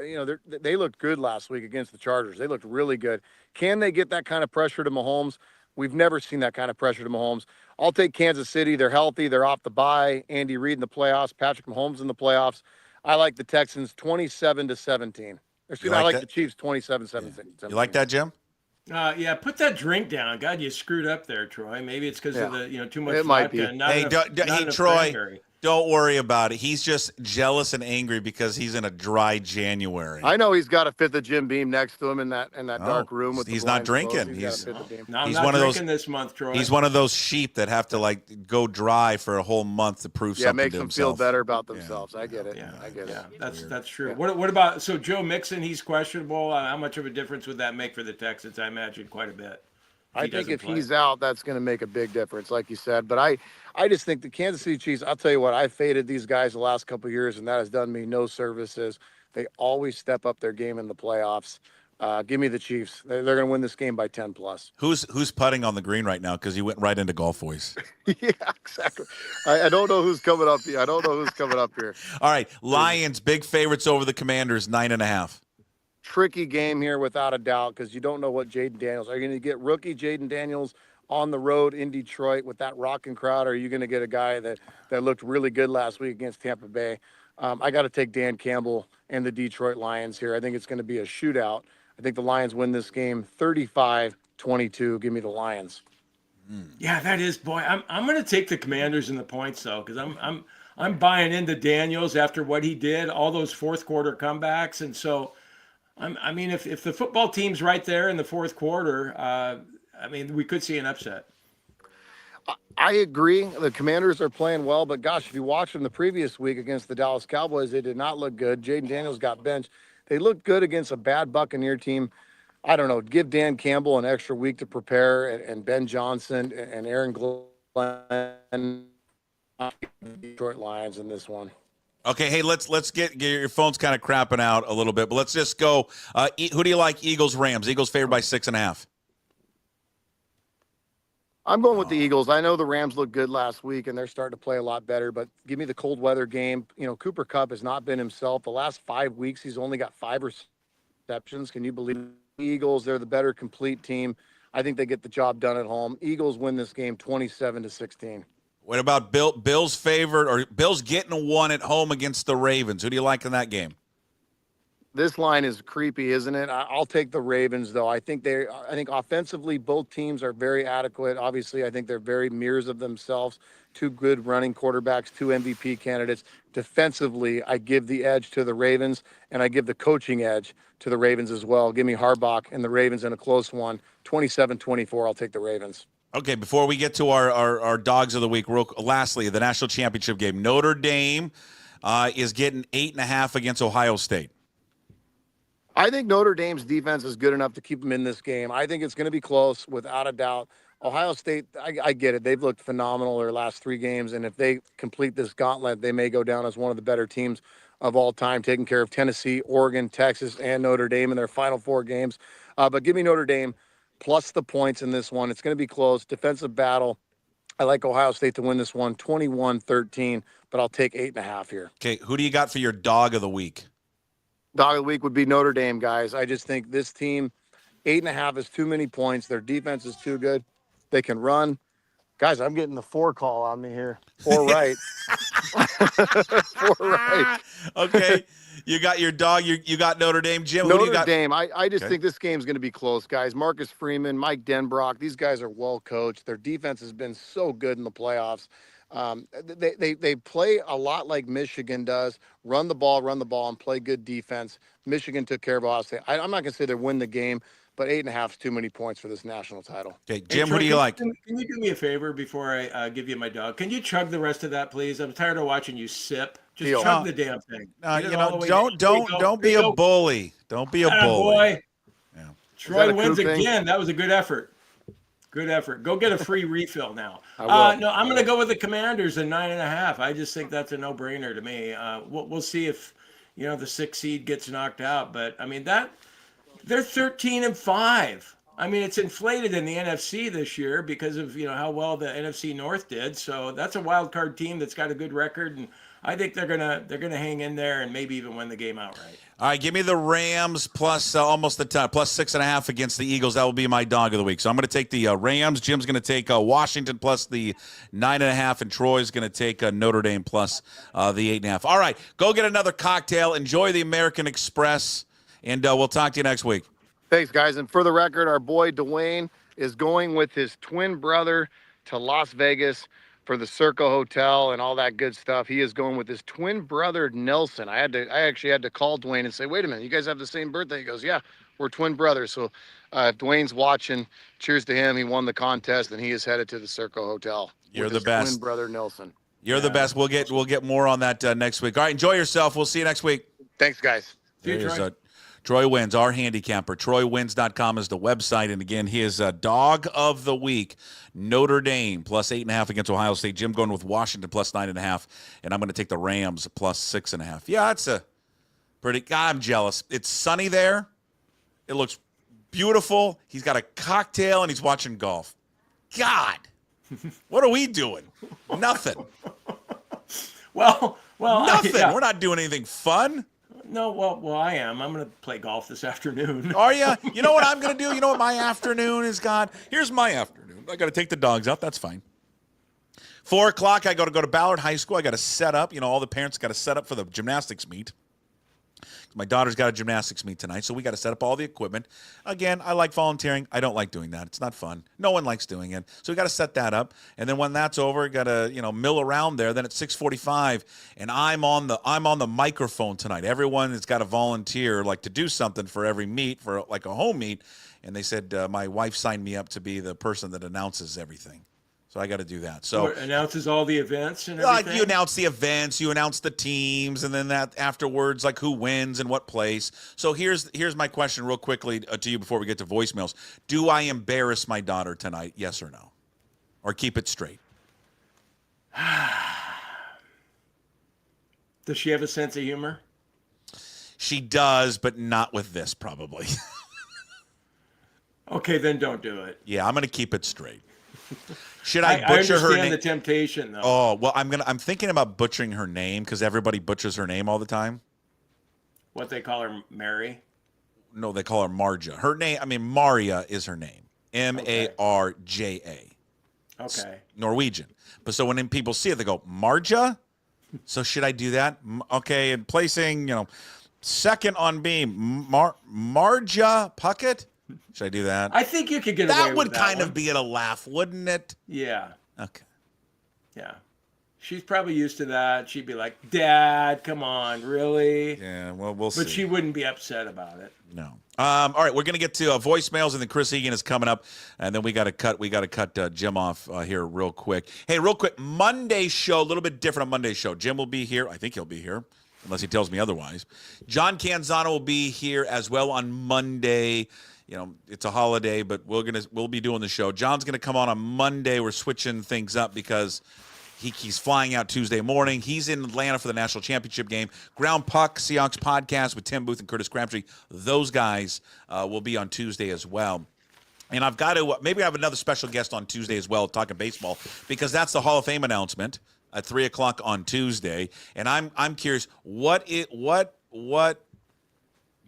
they looked good last week against the Chargers. They looked really good. Can they get that kind of pressure to Mahomes? We've never seen that kind of pressure to Mahomes. I'll take Kansas City. They're healthy. They're off the bye. Andy Reid in the playoffs. Patrick Mahomes in the playoffs. I like the Texans 27-17. I like the Chiefs 27-17. Yeah. You like that, Jim? Yeah, put that drink down. God, you screwed up there, Troy. Maybe it's because of the too much It vodka. might be. And not Hey, enough, not hey, enough Troy. cranberry. Don't worry about it. He's just jealous and angry because he's in a dry January. I know he's got a fifth of Jim Beam next to him in that dark room with he's the not blinds drinking. closed. He's got a fifth of Beam. No, I'm He's not one of those- drinking this month, Troy. He's one of those sheep that have to go dry for a whole month to prove Yeah, it something makes to them feel himself. better about themselves. I get it. Yeah, I get yeah, it. that's true. What about Joe Mixon? He's questionable. How much of a difference would that make for the Texans? I imagine quite a bit. I think if he's out, that's going to make a big difference, like you said. But I just think the Kansas City Chiefs, I'll tell you what, I've faded these guys the last couple of years, and that has done me no services. They always step up their game in the playoffs. Give me the Chiefs. They're going to win this game by 10 plus. Who's putting on the green right now? Because he went right into golf voice. Yeah, exactly. I don't know who's coming up here. All right, Lions, big favorites over the Commanders, 9.5. Tricky game here without a doubt because you don't know what Jaden Daniels. Are you going to get rookie Jaden Daniels on the road in Detroit with that rocking crowd? Or are you going to get a guy that looked really good last week against Tampa Bay? I got to take Dan Campbell and the Detroit Lions here. I think it's going to be a shootout. I think the Lions win this game 35-22. Give me the Lions. Yeah, that is, boy. I'm going to take the Commanders in the points though, because I'm buying into Daniels after what he did, all those fourth quarter comebacks, and so. I mean, if the football team's right there in the fourth quarter, we could see an upset. I agree. The Commanders are playing well, but gosh, if you watched them the previous week against the Dallas Cowboys, they did not look good. Jaden Daniels got benched. They looked good against a bad Buccaneer team. I don't know. Give Dan Campbell an extra week to prepare, and Ben Johnson and Aaron Glenn, Detroit Lions in this one. Okay, hey, let's get your phone's kind of crapping out a little bit, but let's just go. Who do you like? Eagles, Rams. Eagles favored by 6.5. I'm going with the Eagles. I know the Rams looked good last week, and they're starting to play a lot better, but give me the cold weather game. Cooper Kupp has not been himself. The last 5 weeks, he's only got 5 receptions. Can you believe it? The Eagles, they're the better complete team. I think they get the job done at home. Eagles win this game 27-16. What about Bills favored or Bills getting one at home against the Ravens? Who do you like in that game? This line is creepy, isn't it? I'll take the Ravens, though. I think offensively both teams are very adequate. Obviously, I think they're very mirrors of themselves. 2 good running quarterbacks, 2 MVP candidates. Defensively, I give the edge to the Ravens, and I give the coaching edge to the Ravens as well. Give me Harbaugh and the Ravens in a close one. 27-24, I'll take the Ravens. Okay, before we get to our dogs of the week, lastly, the national championship game. Notre Dame is getting 8.5 against Ohio State. I think Notre Dame's defense is good enough to keep them in this game. I think it's going to be close, without a doubt. Ohio State, I get it. They've looked phenomenal their last 3 games, and if they complete this gauntlet, they may go down as one of the better teams of all time, taking care of Tennessee, Oregon, Texas, and Notre Dame in their final 4 games. But give me Notre Dame plus the points in this one. It's going to be close. Defensive battle. I like Ohio State to win this one 21-13, but I'll take 8.5 here. Okay, who do you got for your dog of the week? Dog of the week would be Notre Dame, guys. I just think this team, 8.5 is too many points. Their defense is too good. They can run. Guys, I'm getting the 4 call on me here. 4 right. 4 right. Okay, you got your dog. You got Notre Dame. Jim, who do you Notre got? Dame. I just Okay. think this game's going to be close, guys. Marcus Freeman, Mike Denbrock, these guys are well coached. Their defense has been so good in the playoffs. They play a lot like Michigan does. Run the ball, and play good defense. Michigan took care of Ohio State. I'm not going to say they win the game, but 8.5 is too many points for this national title. Okay, Hey, Jim, Troy, who do you like? Can you do me a favor before I give you my dog? Can you chug the rest of that, please? I'm tired of watching you sip. Just Deal. chug the damn thing. Get it all the way down. Don't be a bully. Don't be a bully. Boy. Yeah. Troy a wins coup thing? again. That was a good effort. Good effort. Go get a free refill now. I will. No, I'm going to go with the Commanders at 9.5. I just think that's a no-brainer to me. We'll see if the 6th seed gets knocked out, but I mean they're 13-5. I mean, it's inflated in the NFC this year because of how well the NFC North did. So that's a wild card team that's got a good record, and I think they're gonna hang in there and maybe even win the game outright. All right, give me the Rams plus almost the time, plus 6.5 against the Eagles. That will be my dog of the week. So I'm going to take the Rams. Jim's going to take Washington plus the 9.5, and Troy's going to take Notre Dame plus the 8.5. All right, go get another cocktail. Enjoy the American Express, and we'll talk to you next week. Thanks, guys. And for the record, our boy Dwayne is going with his twin brother to Las Vegas for the Circle Hotel and all that good stuff. He is going with his twin brother, Nelson. I actually had to call Dwayne and say, wait a minute, you guys have the same birthday? He goes, yeah, we're twin brothers. So if Dwayne's watching, cheers to him. He won the contest, and he is headed to the Circle Hotel. You're with the his best. twin brother, Nelson. You're the best. We'll get more on that next week. All right, enjoy yourself. We'll see you next week. Thanks, guys. See you, There's, Troy. Troy Wins, our handicapper. TroyWins.com is the website. And again, his dog of the week, Notre Dame, plus 8.5 against Ohio State. Jim going with Washington, plus 9.5. And I'm going to take the Rams, plus 6.5. Yeah, that's a pretty. God, I'm jealous. It's sunny there. It looks beautiful. He's got a cocktail, and he's watching golf. God, what are we doing? Nothing. Well, Nothing. yeah. We're not doing anything fun. No, well, I am. I'm going to play golf this afternoon. Are you? You know what I'm going to do? You know what my afternoon is, God? Here's my afternoon. I got to take the dogs out. That's fine. 4 o'clock, I got to go to Ballard High School. I got to set up. All the parents got to set up for the gymnastics meet. My daughter's got a gymnastics meet tonight, so we got to set up all the equipment. Again, I like volunteering. I don't like doing that. It's not fun. No one likes doing it. So we got to set that up. And then when that's over, got to, mill around there. Then at 6:45, and I'm on the microphone tonight. Everyone has got to volunteer to do something for every meet, for like a home meet. And they said my wife signed me up to be the person that announces everything. So I got to do that. So What, announces all the events and everything? you announce the events, you announce the teams, and then that afterwards, who wins and what place. So here's my question real quickly to you before we get to voicemails. Do I embarrass my daughter tonight? Yes or no? Or keep it straight? Does she have a sense of humor? She does, but not with this probably. Okay, then don't do it. Yeah, I'm going to keep it straight. Should I I butcher her understand name? the temptation, though. Oh, well, I'm thinking about butchering her name because everybody butchers her name all the time. What they call her, Mary? No, they call her Marja. Her name, Maria is her name. Marja. Okay. Norwegian. But so when people see it, they go, Marja? So should I do that? Okay, and placing, second on beam, Marja Puckett? Should I do that? I think you could get away That with would that kind one. of be at a laugh, wouldn't it? Yeah. Okay. Yeah. She's probably used to that. She'd be like, Dad, come on, really? Yeah, well, we'll see. But she wouldn't be upset about it. No. All right, we're going to get to voicemails, and then Chris Egan is coming up, and then we got to cut Jim off here real quick. Hey, real quick, Monday show, a little bit different on Monday show. Jim will be here. I think he'll be here, unless he tells me otherwise. John Canzano will be here as well on Monday. It's a holiday, but we'll be doing the show. John's going to come on Monday. We're switching things up because he's flying out Tuesday morning. He's in Atlanta for the national championship game. Ground Puck, Seahawks podcast with Tim Booth and Curtis Crabtree. Those guys will be on Tuesday as well. And I've got to maybe have another special guest on Tuesday as well, talking baseball, because that's the Hall of Fame announcement at 3:00 on Tuesday. And I'm curious, what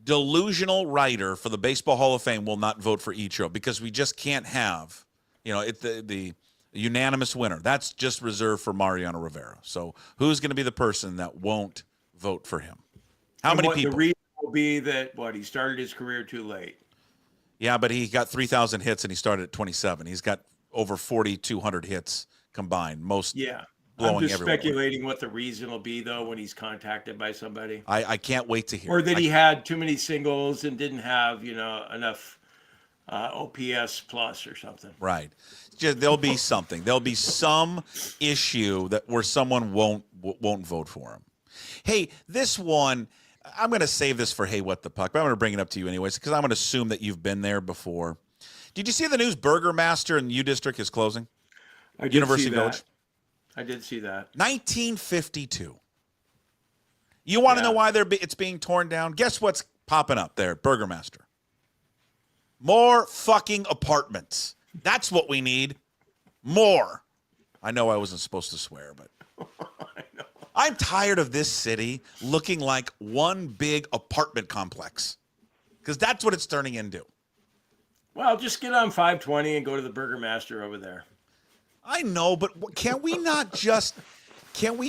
delusional writer for the Baseball Hall of Fame will not vote for Ichiro? Because we just can't have, the unanimous winner. That's just reserved for Mariano Rivera. So who's going to be the person that won't vote for him? How many people? The reason will be that he started his career too late. Yeah, but he got 3,000 hits and he started at 27. He's got over 4,200 hits combined. Most blowing I'm just everywhere. speculating what the reason will be, though, when he's contacted by somebody. I can't wait to hear. Or that he had too many singles and didn't have, enough OPS plus or something. Right. There'll be something. There'll be some issue where someone won't vote for him. Hey, this one, I'm going to save this for Hey, What the Puck, but I'm going to bring it up to you anyways, because I'm going to assume that you've been there before. Did you see the news? Burgermaster in U District is closing. I did University see that. Village. I did see that. 1952. You want to know why it's being torn down? Guess what's popping up there, Burgermaster? More fucking apartments. That's what we need. More. I know I wasn't supposed to swear, but I'm tired of this city looking like one big apartment complex, because that's what it's turning into. Well, just get on 520 and go to the Burgermaster over there. I know, but can't we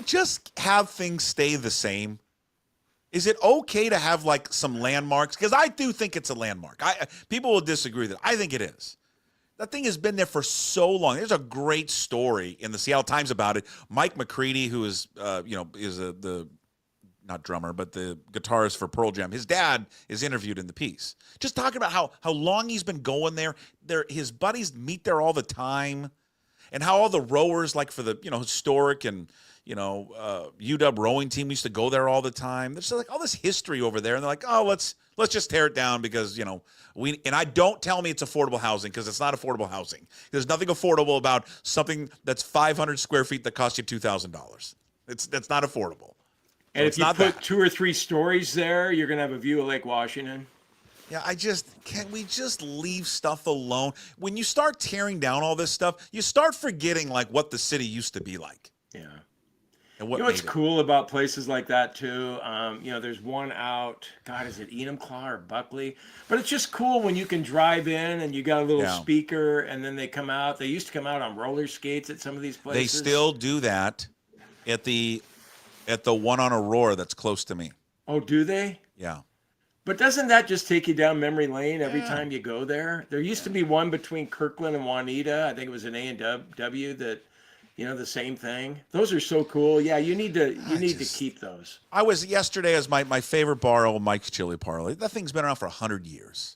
just have things stay the same? Is it okay to have like some landmarks? Because I do think it's a landmark. People will disagree with it. I think it is. That thing has been there for so long. There's a great story in the Seattle Times about it. Mike McCready, who is the not drummer, but the guitarist for Pearl Jam. His dad is interviewed in the piece, just talking about how long he's been going there. His buddies meet there all the time, and how all the rowers, like for the historic and UW rowing team, used to go there all the time. There's like all this history over there, and they're like, oh, let's just tear it down because I don't tell me it's affordable housing, because it's not affordable housing. There's nothing affordable about something that's 500 square feet that costs you $2,000. That's not affordable. And if you put 2 or 3 stories there, you're going to have a view of Lake Washington. Yeah, can't we just leave stuff alone? When you start tearing down all this stuff, you start forgetting like what the city used to be like. Yeah. And what's cool about places like that too? There's one out, God, is it Enumclaw or Buckley? But it's just cool when you can drive in and you got a little speaker, and then they come out. They used to come out on roller skates at some of these places. They still do that at the one on Aurora that's close to me. Oh, do they? Yeah. But doesn't that just take you down memory lane every time you go there? There used to be one between Kirkland and Juanita. I think it was an A&W that, the same thing. Those are so cool. Yeah, you need to keep those. I was yesterday as my favorite bar, old Mike's Chili Parlor. That thing's been around for 100 years.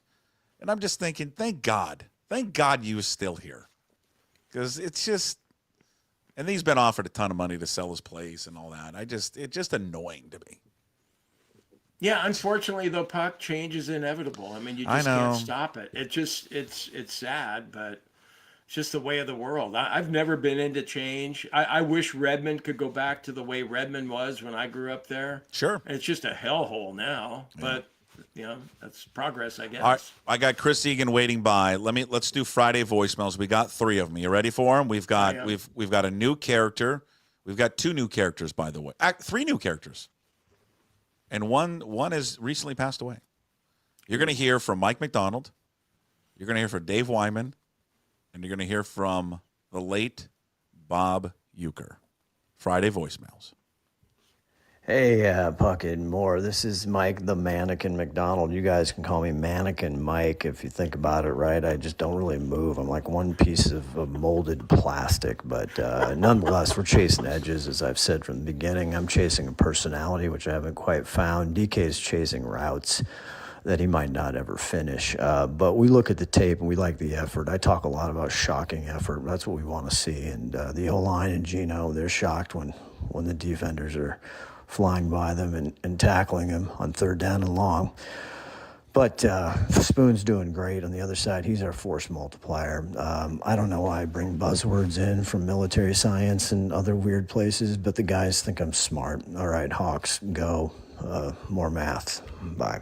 And I'm just thinking, thank God you is still here. Because it's just, and he's been offered a ton of money to sell his place and all that. It's just annoying to me. Yeah, unfortunately, though, Puck, change is inevitable. I mean, you just can't stop it. It's sad, but it's just the way of the world. I've never been into change. I wish Redmond could go back to the way Redmond was when I grew up there. Sure. And it's just a hellhole now, but that's progress, I guess. All right, I got Chris Egan waiting by. Let's do Friday voicemails. We got 3 of them. You ready for them? We've got a new character. We've got 2 new characters, by the way. 3 new characters. And one has recently passed away. You're going to hear from Mike Macdonald. You're going to hear from Dave Wyman. And you're going to hear from the late Bob Uecker. Friday voicemails. Hey, Puckett and more. This is Mike the Mannequin Macdonald. You guys can call me Mannequin Mike if you think about it, right? I just don't really move. I'm like one piece of molded plastic. But nonetheless, we're chasing edges, as I've said from the beginning. I'm chasing a personality, which I haven't quite found. DK's chasing routes that he might not ever finish. But we look at the tape and we like the effort. I talk a lot about shocking effort. That's what we want to see. And the O-line and Geno, they're shocked when the defenders are flying by them and tackling him on 3rd down and long. But Spoon's doing great on the other side. He's our force multiplier. I don't know why I bring buzzwords in from military science and other weird places, but the guys think I'm smart. All right, Hawks, go. More math. Bye.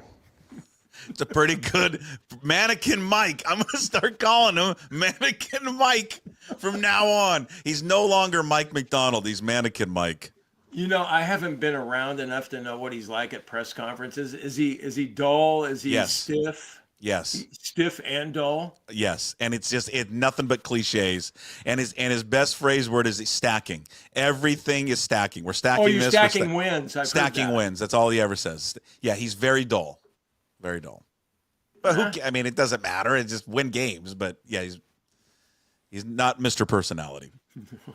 It's a pretty good Mannequin Mike. I'm going to start calling him Mannequin Mike from now on. He's no longer Mike Macdonald. He's Mannequin Mike. You know, I haven't been around enough to know what he's like at press conferences. Is he dull? Is he stiff? Yes. Stiff and dull? Yes. And it's nothing but cliches. And his best phrase word is stacking. Everything is stacking. We're stacking you're stacking wins. Stacking wins. That's all he ever says. Yeah, he's very dull. Very dull. But I mean, it doesn't matter. It's just win games. But yeah, he's not Mr. Personality.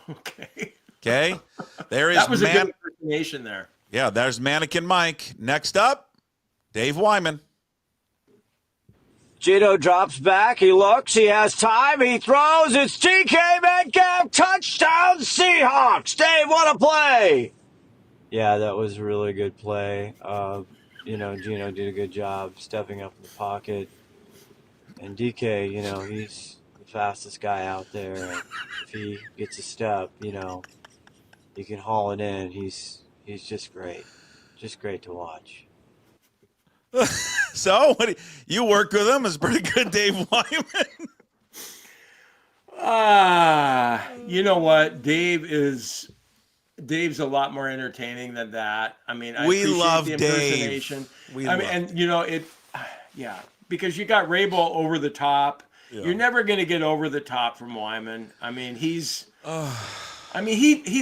Okay. There is that was a good impersonation there. Yeah, there's Mannequin Mike. Next up, Dave Wyman. Geno drops back. He looks. He has time. He throws. It's DK Metcalf. Touchdown Seahawks. Dave, what a play. Yeah, that was a really good play. Geno did a good job stepping up in the pocket. And DK, he's the fastest guy out there. If he gets a step, he can haul it in. He's just great. Just great to watch. So, you work with him? Is pretty good, Dave Wyman. You know what? Dave's a lot more entertaining than that. I mean, we love the Dave. Because you got Rabel over the top. Yeah. You're never going to get over the top from Wyman. I mean, he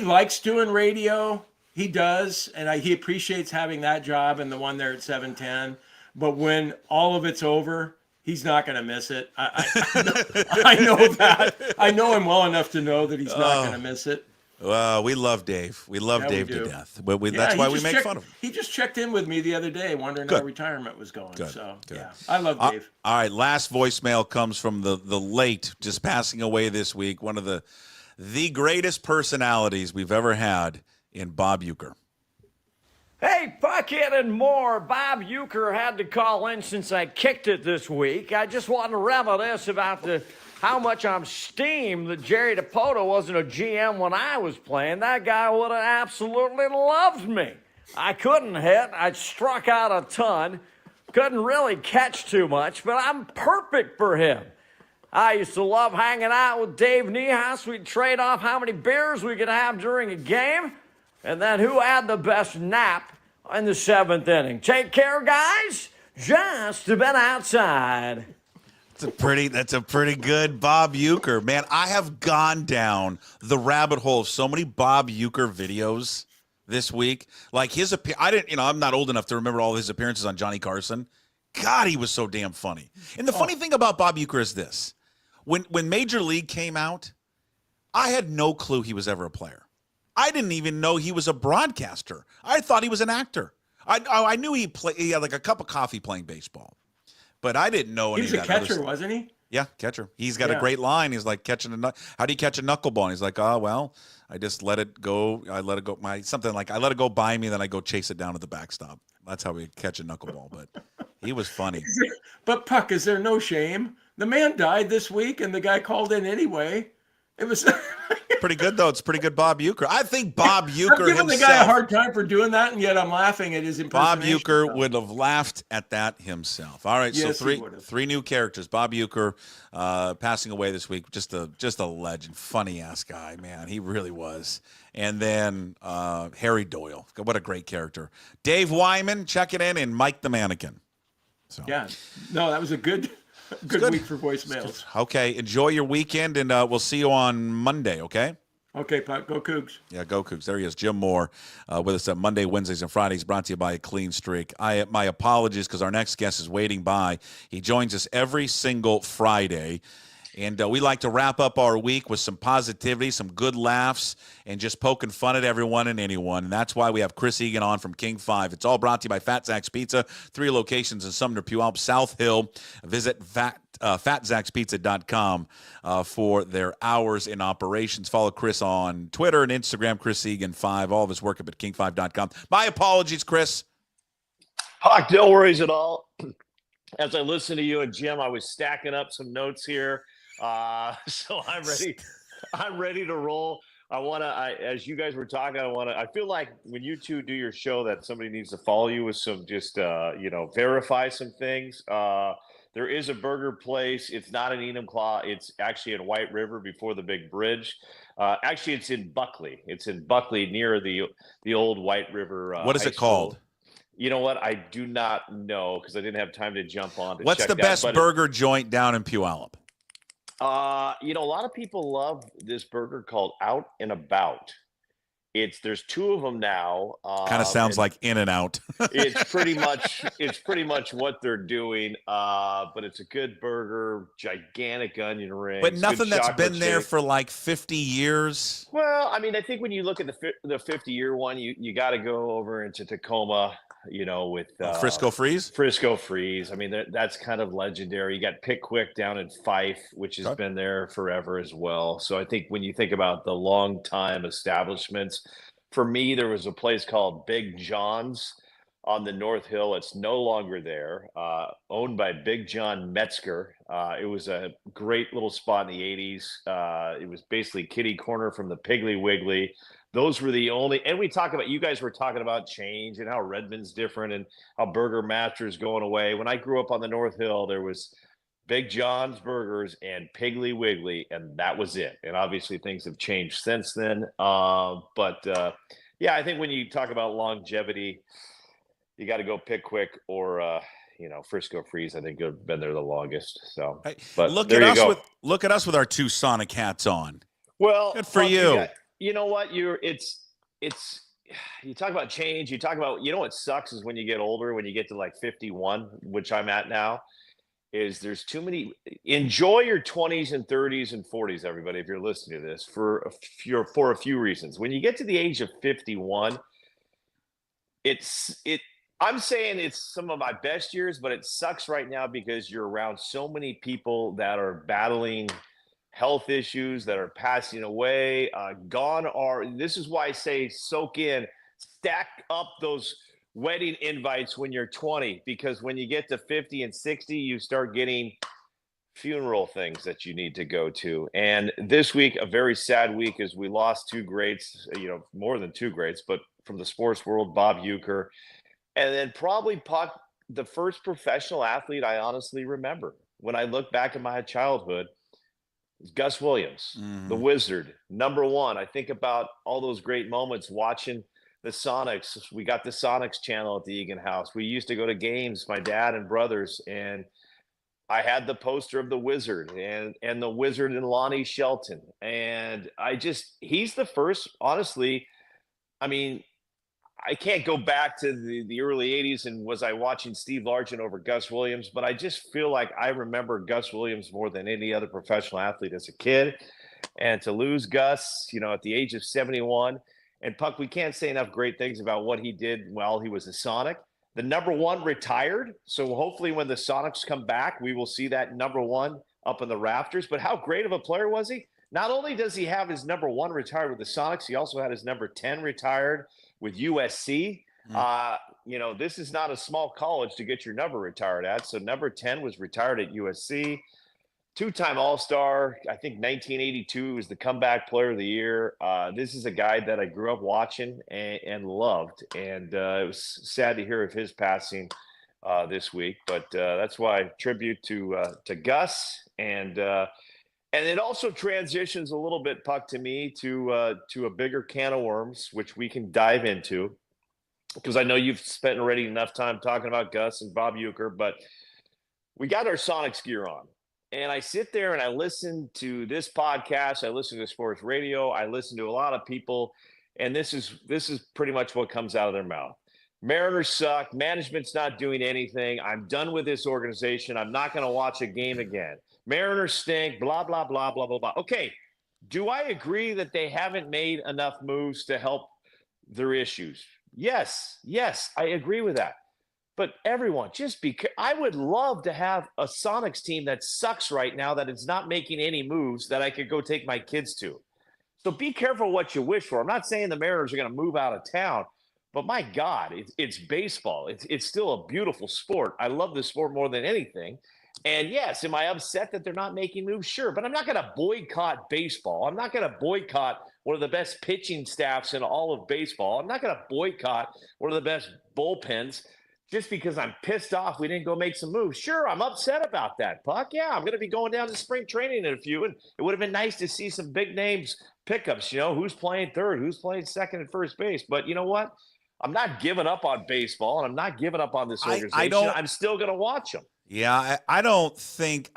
likes doing radio. He does, and he appreciates having that job and the one there at 710. But when all of it's over, he's not going to miss it. I know that. I know him well enough to know that he's not going to miss it. Well, we love Dave. We love Dave to death. But that's why we make fun of him. He just checked in with me the other day, wondering how retirement was going. Good. So, Good. yeah, I love Dave. All right, last voicemail comes from the late, just passing away this week, one of the greatest personalities we've ever had in Bob Uecker. Hey, Puckett and more. Bob Uecker had to call in since I kicked it this week. I just wanted to reminisce about how much I'm steamed that Jerry DiPoto wasn't a GM when I was playing. That guy would have absolutely loved me. I couldn't hit. I struck out a ton. Couldn't really catch too much, but I'm perfect for him. I used to love hanging out with Dave Niehaus. We'd trade off how many beers we could have during a game, and then who had the best nap in the 7th inning. Take care, guys. Just been outside. That's a pretty good Bob Uecker. Man, I have gone down the rabbit hole of so many Bob Uecker videos this week. Like I'm not old enough to remember all his appearances on Johnny Carson. God, he was so damn funny. And the funny thing about Bob Uecker is this. When Major League came out, I had no clue he was ever a player. I didn't even know he was a broadcaster. I thought he was an actor. I knew he had like a cup of coffee playing baseball, but I didn't know any of that. He was a catcher, wasn't he? Yeah, catcher. He's got a great line. He's like how do you catch a knuckleball? And he's like, oh, well, I just let it go. I let it go. I let it go by me, then I go chase it down at the backstop. That's how we catch a knuckleball. But he was funny. But Puck, is there no shame? The man died this week, and the guy called in anyway. It was pretty good, though. It's pretty good Bob Uecker. I think Bob Uecker I'm giving the guy a hard time for doing that, and yet I'm laughing at his impersonation. Bob Uecker would have laughed at that himself. All right, yes, so three new characters. Bob Uecker passing away this week. Just a legend. Funny-ass guy, man. He really was. And then Harry Doyle. What a great character. Dave Wyman checking in, and Mike the Mannequin. So. Yeah. No, that was a good week for voicemails. Okay, enjoy your weekend, and we'll see you on Monday, okay? Okay, Puck, go Cougs. Yeah, go Cougs. There he is, Jim Moore, with us on Monday, Wednesdays, and Fridays, brought to you by A Clean Streak. My apologies, because our next guest is waiting by. He joins us every single Friday, and we like to wrap up our week with some positivity, some good laughs, and just poking fun at everyone and anyone. And that's why we have Chris Egan on from King 5. It's all brought to you by Fat Zach's Pizza, 3 locations in Sumner, Puyallup, South Hill. Visit fatzachspizza.com for their hours in operations. Follow Chris on Twitter and Instagram, Chris Egan 5. All of his work up at king5.com. My apologies, Chris. Hawk, no worries at all. As I listen to you and Jim, I was stacking up some notes here. So I'm ready to roll. as you guys were talking, I feel like when you two do your show that somebody needs to follow you with some, just, verify some things. There is a burger place. It's not in Enumclaw. It's actually in White River before the big bridge. Actually, it's in Buckley. It's in Buckley near the old White River. What is high it called? School. You know what? I do not know because I didn't have time to jump on to What's check the that, best burger joint down in Puyallup? A lot of people love this burger called Out and About. There's two of them now. Kind of sounds like In and Out. it's pretty much what they're doing. But it's a good burger, gigantic onion rings. But nothing that's been there shake. for like 50 years. Well, I mean, I think when you look at the 50-year one, you got to go over into Tacoma. With Frisco Freeze. Frisco Freeze. I mean, that's kind of legendary. You got Pickwick down in Fife, which has been there forever as well. So I think when you think about the long time establishments, for me, there was a place called Big John's on the North Hill. It's no longer there. Owned by Big John Metzger. It was a great little spot in the 80s. It was basically kitty corner from the Piggly Wiggly. Those were the only, and you guys were talking about change and how Redmond's different and how Burgermaster is going away. When I grew up on the North Hill, there was Big John's Burgers and Piggly Wiggly, and that was it. And obviously things have changed since then. I think when you talk about longevity, you got to go Pickwick or, Frisco Freeze. I think have been there the longest. So, but look at us with our two Sonic hats on. Well, good for you. You know what? You talk about change. You talk about, what sucks is when you get older, when you get to like 51, which I'm at now, is there's too many. Enjoy your 20s and 30s and 40s, everybody, if you're listening to this for a few reasons. When you get to the age of 51, I'm saying it's some of my best years, but it sucks right now because you're around so many people that are battling health issues, that are passing away. This is why I say stack up those wedding invites when you're 20, because when you get to 50 and 60, you start getting funeral things that you need to go to. And this week, a very sad week, as we lost two greats, more than two greats, but from the sports world, Bob Uecker, and then probably Puck, the first professional athlete I honestly remember. When I look back at my childhood, Gus Williams, the Wizard, number one. I think about all those great moments watching the Sonics. We got the Sonics channel at the Egan house. We used to go to games, my dad and brothers, and I had the poster of the Wizard and the Wizard and Lonnie Shelton. And he's the first, honestly. I mean, I can't go back to the early 80s and was I watching Steve Largent over Gus Williams, but I just feel like I remember Gus Williams more than any other professional athlete as a kid. And to lose Gus, at the age of 71, and Puck, we can't say enough great things about what he did while he was a Sonic. The number one retired, so hopefully when the Sonics come back, we will see that number one up in the rafters. But how great of a player was he? Not only does he have his number one retired with the Sonics, he also had his number 10 retired with USC. This is not a small college to get your number retired at. So number 10 was retired at USC. Two-time All-Star. I think 1982 was the comeback player of the year. This is a guy that I grew up watching and loved. And it was sad to hear of his passing this week. But that's why tribute to Gus. And it also transitions a little bit, Puck, to me, to a bigger can of worms, which we can dive into, because I know you've spent already enough time talking about Gus and Bob Uecker, but we got our Sonics gear on. And I sit there and I listen to this podcast. I listen to sports radio. I listen to a lot of people, and this is pretty much what comes out of their mouth. Mariners suck. Management's not doing anything. I'm done with this organization. I'm not going to watch a game again. Mariners stink, blah, blah, blah, blah, blah, blah. Okay, do I agree that they haven't made enough moves to help their issues? Yes, I agree with that. But everyone, I would love to have a Sonics team that sucks right now, that is not making any moves that I could go take my kids to. So be careful what you wish for. I'm not saying the Mariners are going to move out of town, but my God, it's baseball. It's still a beautiful sport. I love this sport more than anything. And yes, am I upset that they're not making moves? Sure, but I'm not going to boycott baseball. I'm not going to boycott one of the best pitching staffs in all of baseball. I'm not going to boycott one of the best bullpens just because I'm pissed off we didn't go make some moves. Sure, I'm upset about that, Puck. Yeah, I'm going to be going down to spring training in a few, and it would have been nice to see some big names pickups, who's playing third, who's playing second and first base. But you know what? I'm not giving up on baseball, and I'm not giving up on this organization. I'm still going to watch them. Yeah, I don't think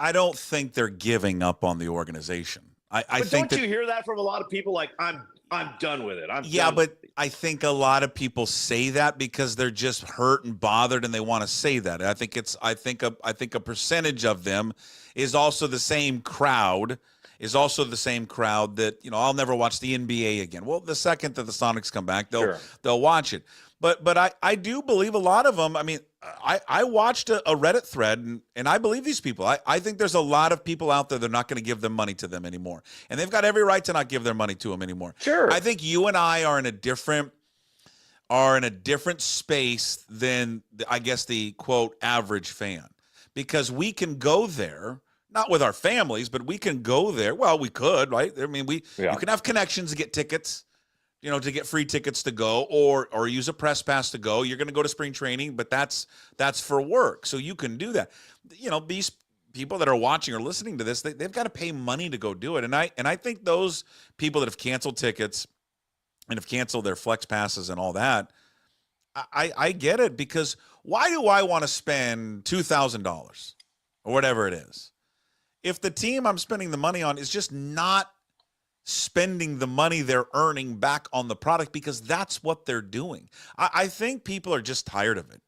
they're giving up on the organization. I think don't you hear that from a lot of people? Like, I'm done with it. But I think a lot of people say that because they're just hurt and bothered, and they want to say that. I think a percentage of them is also the same crowd. That I'll never watch the NBA again. Well, the second that the Sonics come back, they'll watch it. But I do believe a lot of them. I mean, I watched a Reddit thread, and I believe these people. I think there's a lot of people out there that are not going to give them money to them anymore, and they've got every right to not give their money to them anymore. Sure. I think you and I are in a different space than I guess the quote average fan, because we can go there. Not with our families, but we can go there. Well, we could, right? I mean, you can have connections to get tickets, to get free tickets to go, or use a press pass to go. You're going to go to spring training, but that's for work, so you can do that. These people that are watching or listening to this, they've got to pay money to go do it, and I think those people that have canceled tickets and have canceled their flex passes and all that, I get it, because why do I want to spend $2,000 or whatever it is if the team I'm spending the money on is just not spending the money they're earning back on the product, because that's what they're doing? I think people are just tired of it.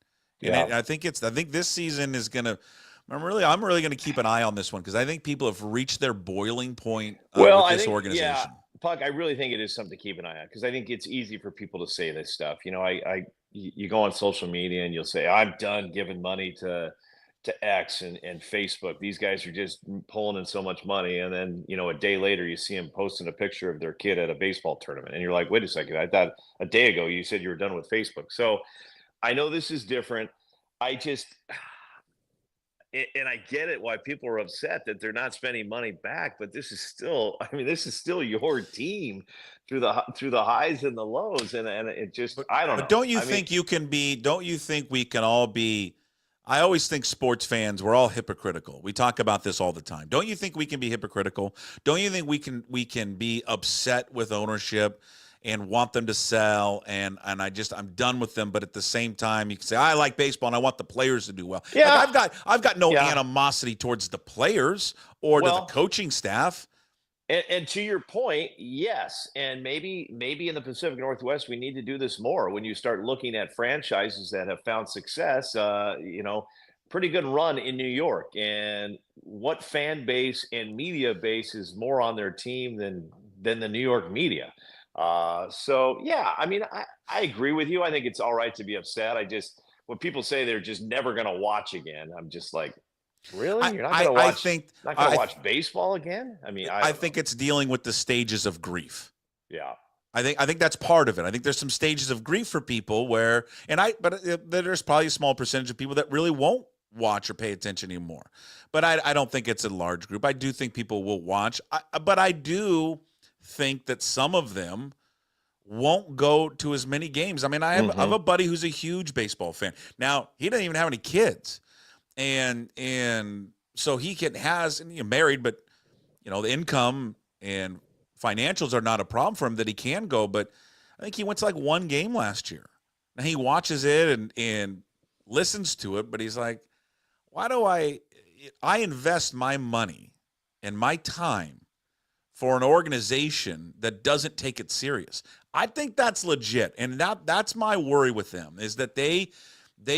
And I think this season is going to, I'm really going to keep an eye on this one, because I think people have reached their boiling point with this organization. Yeah, Puck, I really think it is something to keep an eye on, because I think it's easy for people to say this stuff. You go on social media and you'll say, I'm done giving money to X and Facebook. These guys are just pulling in so much money. And then, a day later you see them posting a picture of their kid at a baseball tournament. And you're like, wait a second, I thought a day ago you said you were done with Facebook. So I know this is different. And I get it why people are upset that they're not spending money back, but this is still your team through the highs and the lows. And it just, I don't know. Don't you think we can all be, I always think sports fans, we're all hypocritical. We talk about this all the time. Don't you think we can be hypocritical? Don't you think we can be upset with ownership and want them to sell, and I'm done with them, but at the same time you can say I like baseball and I want the players to do well. Yeah. Like I've got no animosity towards the players or to the coaching staff. And to your point, yes. And maybe in the Pacific Northwest, we need to do this more. When you start looking at franchises that have found success, pretty good run in New York, and what fan base and media base is more on their team than the New York media. So yeah, I mean, I agree with you. I think it's all right to be upset. When people say they're just never going to watch again, I'm just like, really? You're not going to watch? Not going to watch baseball again? I mean, I think it's dealing with the stages of grief. Yeah. I think that's part of it. I think there's some stages of grief for people where, but there's probably a small percentage of people that really won't watch or pay attention anymore. But I don't think it's a large group. I do think people will watch, but I do think that some of them won't go to as many games. I mean, I have a buddy who's a huge baseball fan. Now, he doesn't even have any kids. And so he has married, but the income and financials are not a problem for him that he can go. But I think he went to like one game last year. And he watches it and listens to it, but he's like, why do I invest my money and my time for an organization that doesn't take it serious? I think that's legit. And that's my worry with them, is that they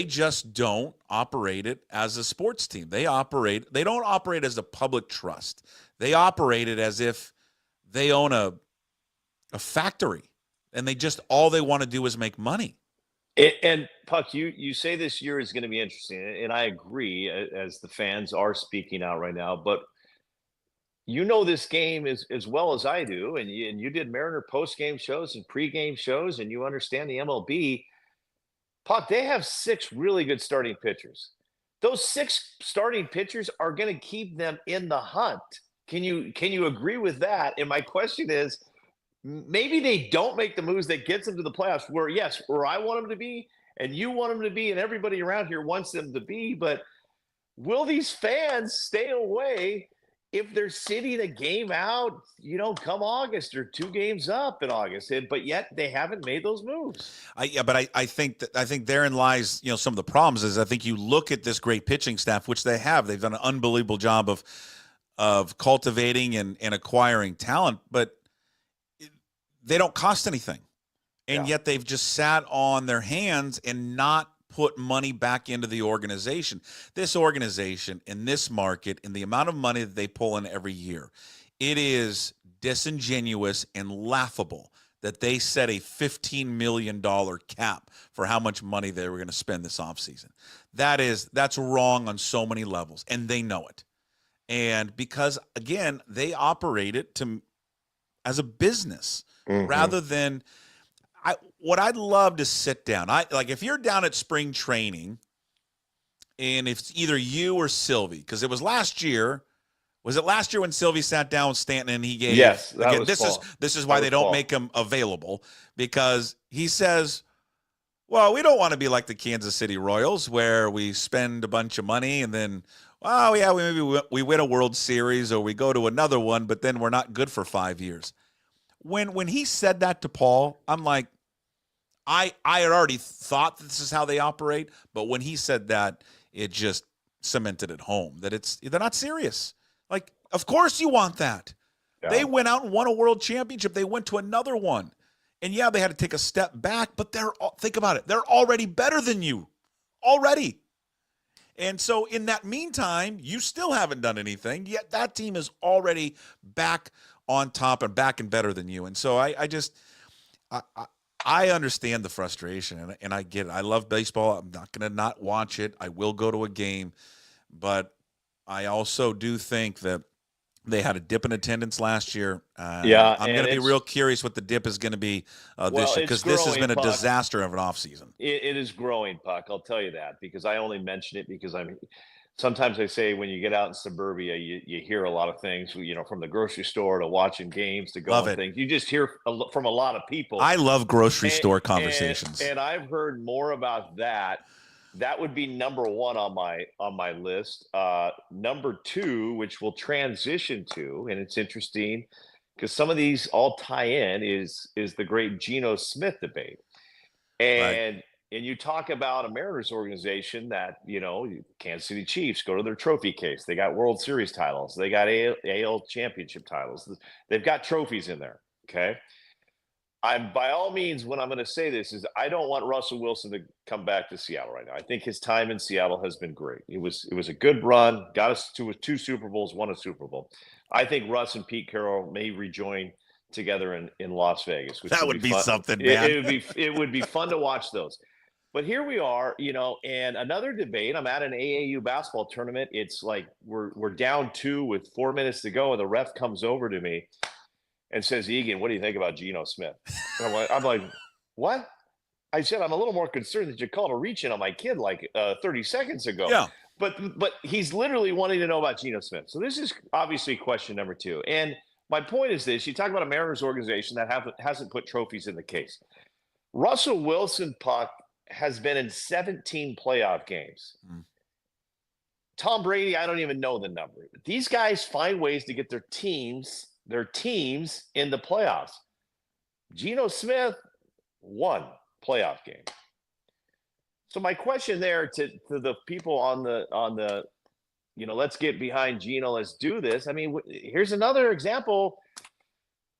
just don't operate it as a sports team. They don't operate as a public trust. They operate it as if they own a factory, and all they want to do is make money. And Puck, you say this year is going to be interesting, and I agree, as the fans are speaking out right now. But this game as well as I do, and you did Mariner post-game shows and pre-game shows, and you understand the MLB. Puck, they have 6 really good starting pitchers. those 6 starting pitchers are going to keep them in the hunt. Can you agree with that? And my question is, maybe they don't make the moves that gets them to the playoffs where I want them to be and you want them to be and everybody around here wants them to be, but will these fans stay away if they're sitting a game out, come August or 2 games up in August, but yet they haven't made those moves? I think therein lies, some of the problems is I think you look at this great pitching staff, which they have. They've done an unbelievable job of cultivating and acquiring talent, but they don't cost anything. And yet they've just sat on their hands and not put money back into the organization. This organization in this market and the amount of money that they pull in every year, it is disingenuous and laughable that they set a $15 million cap for how much money they were going to spend this offseason. That's wrong on so many levels, and they know it. And because, again, they operate it as a business rather than what I'd love to sit down. If you're down at spring training and if it's either you or Sylvie, because it was last year. Was it last year when Sylvie sat down with Stanton and he gave? Yes, this is why they don't make him available, because he says, well, we don't want to be like the Kansas City Royals where we spend a bunch of money and then, we win a World Series or we go to another one, but then we're not good for 5 years. When he said that to Paul, I'm like, I had already thought this is how they operate, but when he said that, it just cemented it home that they're not serious. Like, of course you want that. Yeah. They went out and won a world championship. They went to another one. And yeah, they had to take a step back, but think about it. They're already better than you. Already. And so in that meantime, you still haven't done anything, yet that team is already back on top and back and better than you. And so I understand the frustration, and I get it. I love baseball. I'm not going to not watch it. I will go to a game, but I also do think that they had a dip in attendance last year. I'm going to be real curious what the dip is going to be this year, because this has been a disaster of an offseason. It is growing, Puck. I'll tell you that, because I only mention it because sometimes I say when you get out in suburbia, you hear a lot of things, from the grocery store to watching games to going things. You just hear from a lot of people. I love grocery store conversations. And I've heard more about that. That would be number 1 on my list. Number 2, which we'll transition to, and it's interesting because some of these all tie in, is the great Geno Smith debate. And you talk about a Mariners organization that, Kansas City Chiefs, go to their trophy case. They got World Series titles. They got AL championship titles. They've got trophies in there. Okay. By all means, when I'm going to say this is I don't want Russell Wilson to come back to Seattle right now. I think his time in Seattle has been great. It was a good run, got us to 2 Super Bowls, won a Super Bowl. I think Russ and Pete Carroll may rejoin together in Las Vegas. That would be something, man. It would be fun to watch those. But here we are, and another debate. I'm at an AAU basketball tournament. It's like we're down 2 with 4 minutes to go, and the ref comes over to me and says, "Egan, what do you think about Geno Smith?" And I'm like, what? I said, I'm a little more concerned that you called a reach in on my kid like 30 seconds ago. Yeah. But he's literally wanting to know about Geno Smith. So this is obviously question number 2. And my point is this: you talk about a Mariners organization that hasn't put trophies in the case. Russell Wilson, Puck, has been in 17 playoff games. Tom Brady, I don't even know the number. These guys find ways to get their teams in the playoffs. Geno Smith, 1 playoff game. So my question there to the people on the let's get behind Geno, let's do this. I mean, here's another example.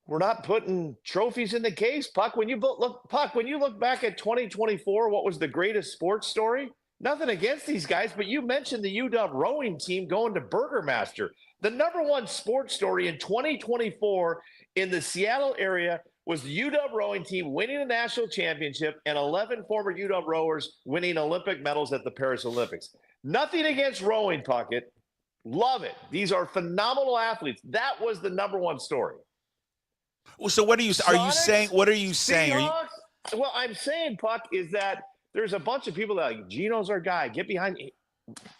We're not putting trophies in the case. Puck, when you look back at 2024, what was the greatest sports story? Nothing against these guys, but you mentioned the UW rowing team going to Burgermaster. The number 1 sports story in 2024 in the Seattle area was the UW rowing team winning a national championship and 11 former UW rowers winning Olympic medals at the Paris Olympics. Nothing against rowing, Puckett. Love it. These are phenomenal athletes. That was the number 1 story. Well, so what are you saying? What are you saying? Well, I'm saying, Puck, is that there's a bunch of people that are like, Geno's our guy. Get behind me.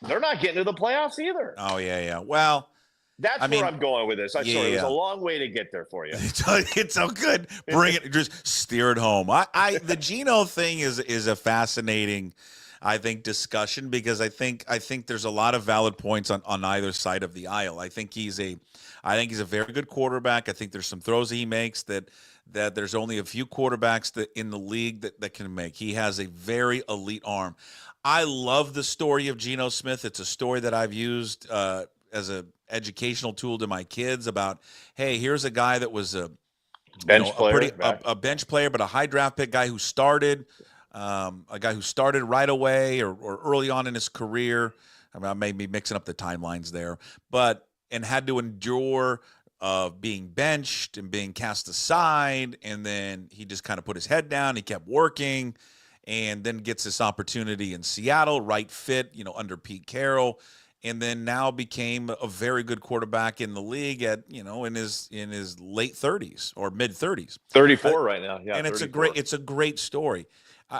they're not getting to the playoffs either. Oh yeah. Well, that's where I'm going with this. I'm sorry, it was a long way to get there for you. It's so good. Bring it, just steer it home. The Geno thing is a fascinating, I think, discussion, because I think there's a lot of valid points on either side of the aisle. I think he's a very good quarterback. I think there's some throws he makes that there's only a few quarterbacks in the league that can make. He has a very elite arm. I love the story of Geno Smith. It's a story that I've used as a educational tool to my kids about, hey, here's a guy that was a bench player, but a high draft pick guy who started, right away or early on in his career. I mean, I may be mixing up the timelines there, and had to endure being benched and being cast aside, and then he just kind of put his head down. He kept working, and then gets this opportunity in Seattle, right fit, under Pete Carroll. And then now became a very good quarterback in the league at, in his late 30s or mid 30s. 34 right now. Yeah. And 34. it's a great story.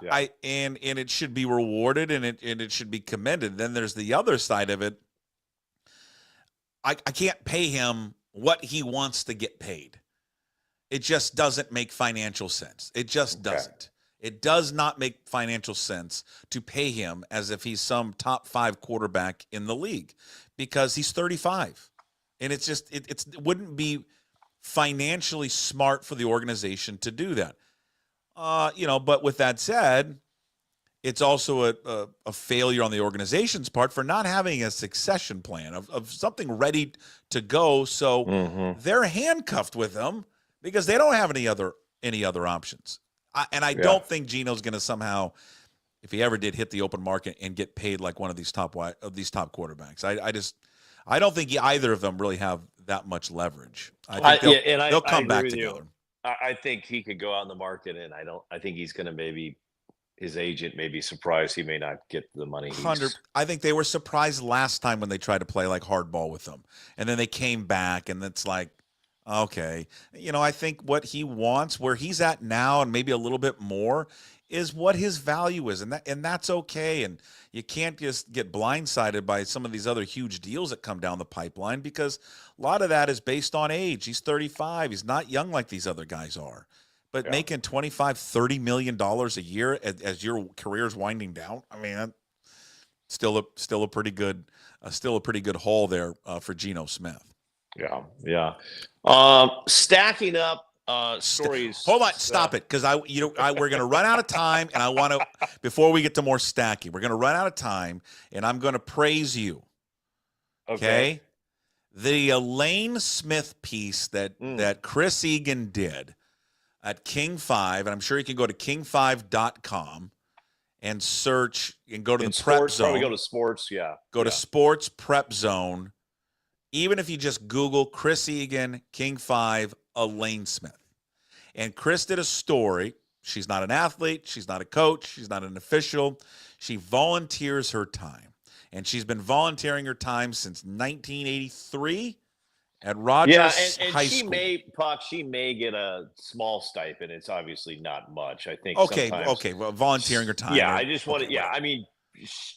Yeah. And it should be rewarded, and it should be commended. Then there's the other side of it. I can't pay him what he wants to get paid. It just doesn't make financial sense. It just doesn't. It does not make financial sense to pay him as if he's some top 5 quarterback in the league, because he's 35. And it's just, it wouldn't be financially smart for the organization to do that. But with that said, it's also a failure on the organization's part for not having a succession plan of something ready to go. So they're handcuffed with him because they don't have any other options. I don't think Geno's going to somehow, if he ever did hit the open market and get paid like one of these top quarterbacks. I don't think either of them really have that much leverage. I think they'll come back together. I think he could go out in the market, and I think he's going to his agent may be surprised he may not get the money. I think they were surprised last time when they tried to play like hardball with him, and then they came back, and it's like, okay, I think what he wants, where he's at now, and maybe a little bit more, is what his value is, and that's okay. And you can't just get blindsided by some of these other huge deals that come down the pipeline, because a lot of that is based on age. He's 35. He's not young like these other guys are. But making $25-30 million a year as your career is winding down, I mean, still a pretty good haul there for Geno Smith. Yeah. Stacking up stories. Hold on, stop it, because we're going to run out of time, and I want to, before we get to more stacking, we're going to run out of time, and I'm going to praise you. Okay? The Elaine Smith piece that Chris Egan did at King 5, and I'm sure you can go to king5.com and search and go to the prep zone. Probably go to sports, Go to sports prep zone. Even if you just Google Chris Egan, King 5, Elaine Smith. And Chris did a story. She's not an athlete. She's not a coach. She's not an official. She volunteers her time. And she's been volunteering her time since 1983 at Rogers High School. She may get a small stipend. It's obviously not much. I think. Okay. Well, volunteering her time. Yeah, I just want to. Yeah, I mean,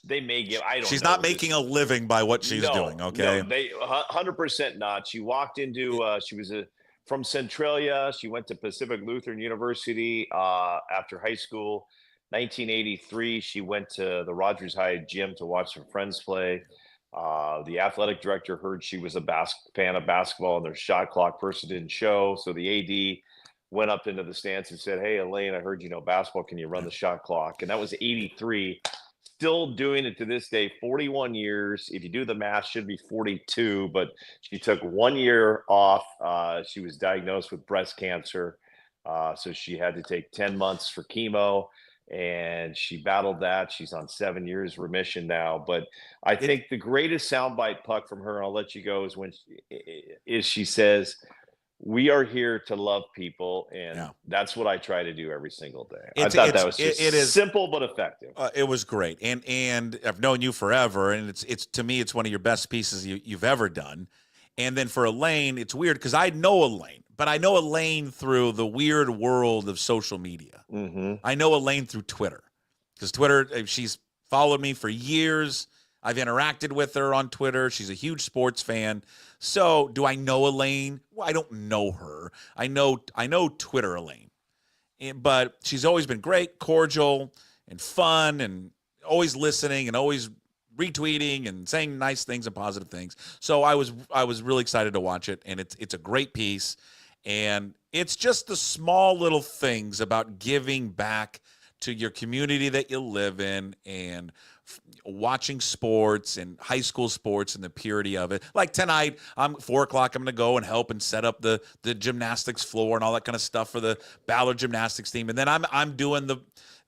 they may give. I don't. She's not making a living by what she's doing. Okay. No, they 100% not. She walked into. She was from Centralia. She went to Pacific Lutheran University after high school. 1983, she went to the Rogers High gym to watch some friends play. The athletic director heard she was a fan of basketball, and their shot clock person didn't show. So the AD went up into the stands and said, "Hey, Elaine, I heard you know basketball. Can you run the shot clock?" And that was 83. Still doing it to this day, 41 years. If you do the math, should be 42. But she took 1 year off. She was diagnosed with breast cancer. So she had to take 10 months for chemo. And she battled that. She's on 7 years remission now. But I think the greatest soundbite, Puck, from her, and I'll let you go, is she says, "We are here to love people," and that's what I try to do every single day. I thought that was just simple but effective. It was great, and I've known you forever, and it's to me, it's one of your best pieces you've ever done. And then for Elaine, it's weird because I know Elaine, but I know Elaine through the weird world of social media. Mm-hmm. I know Elaine through Twitter, because Twitter, she's followed me for years. I've interacted with her on Twitter. She's a huge sports fan. So do I know Elaine? Well, I don't know her. I know Twitter Elaine. But she's always been great, cordial, and fun, and always listening and always retweeting and saying nice things and positive things. So I was really excited to watch it, and it's a great piece. And it's just the small little things about giving back to your community that you live in and watching sports and high school sports and the purity of it. Like tonight, 4 o'clock, I'm going to go and help and set up the gymnastics floor and all that kind of stuff for the Ballard gymnastics team. And then I'm doing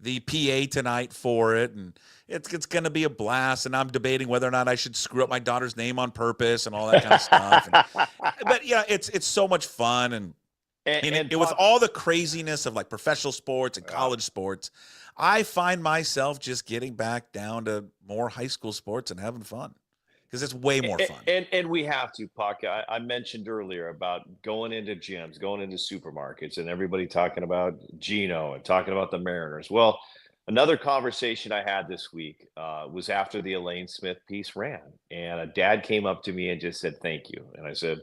the PA tonight for it, and it's going to be a blast. And I'm debating whether or not I should screw up my daughter's name on purpose and all that kind of stuff. But yeah, it's so much fun. And with all the craziness of like professional sports and college sports, I find myself just getting back down to more high school sports and having fun because it's way more fun. And we have to, Puck. I mentioned earlier about going into gyms, going into supermarkets, and everybody talking about Geno and talking about the Mariners. Well, another conversation I had this week was after the Elaine Smith piece ran, and a dad came up to me and just said, "Thank you." And I said,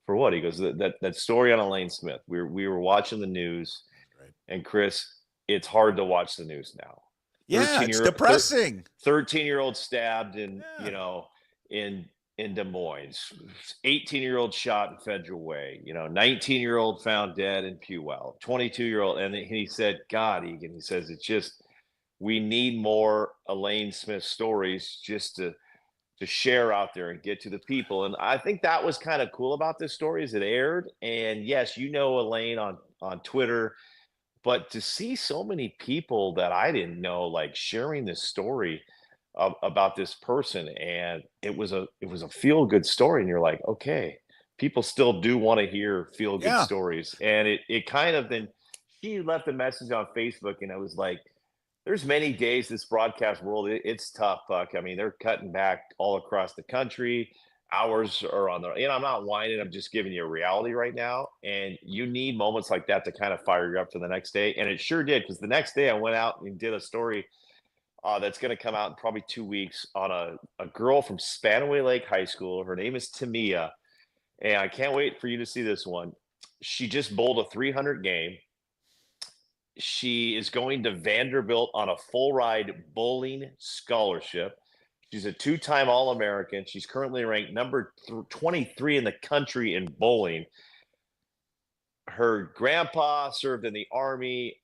"For what?" He goes, that story on Elaine Smith. We were watching the news, right. And Chris, it's hard to watch the news now. Yeah, it's depressing. 13-year-old stabbed in Des Moines. 18-year-old shot in Federal Way. 19-year-old found dead in Puwell. 22-year-old, and he said, "God, Egan," he says, "it's just we need more Elaine Smith stories just to share out there and get to the people." And I think that was kind of cool about this story as it aired. And yes, Elaine on Twitter. But to see so many people that I didn't know, like sharing this story about this person, and it was a feel-good story, and you're like, okay, people still do want to hear feel-good stories. And it kind of, then she left a message on Facebook, and it was like, there's many days this broadcast world, it's tough, Puck. I mean, they're cutting back all across the country. Hours are on the, I'm not whining. I'm just giving you a reality right now. And you need moments like that to kind of fire you up for the next day. And it sure did, because the next day I went out and did a story that's going to come out in probably 2 weeks on a girl from Spanaway Lake High School. Her name is Tamia. And I can't wait for you to see this one. She just bowled a 300 game. She is going to Vanderbilt on a full ride bowling scholarship. She's a 2-time All-American. She's currently ranked number 23 in the country in bowling. Her grandpa served in the Army.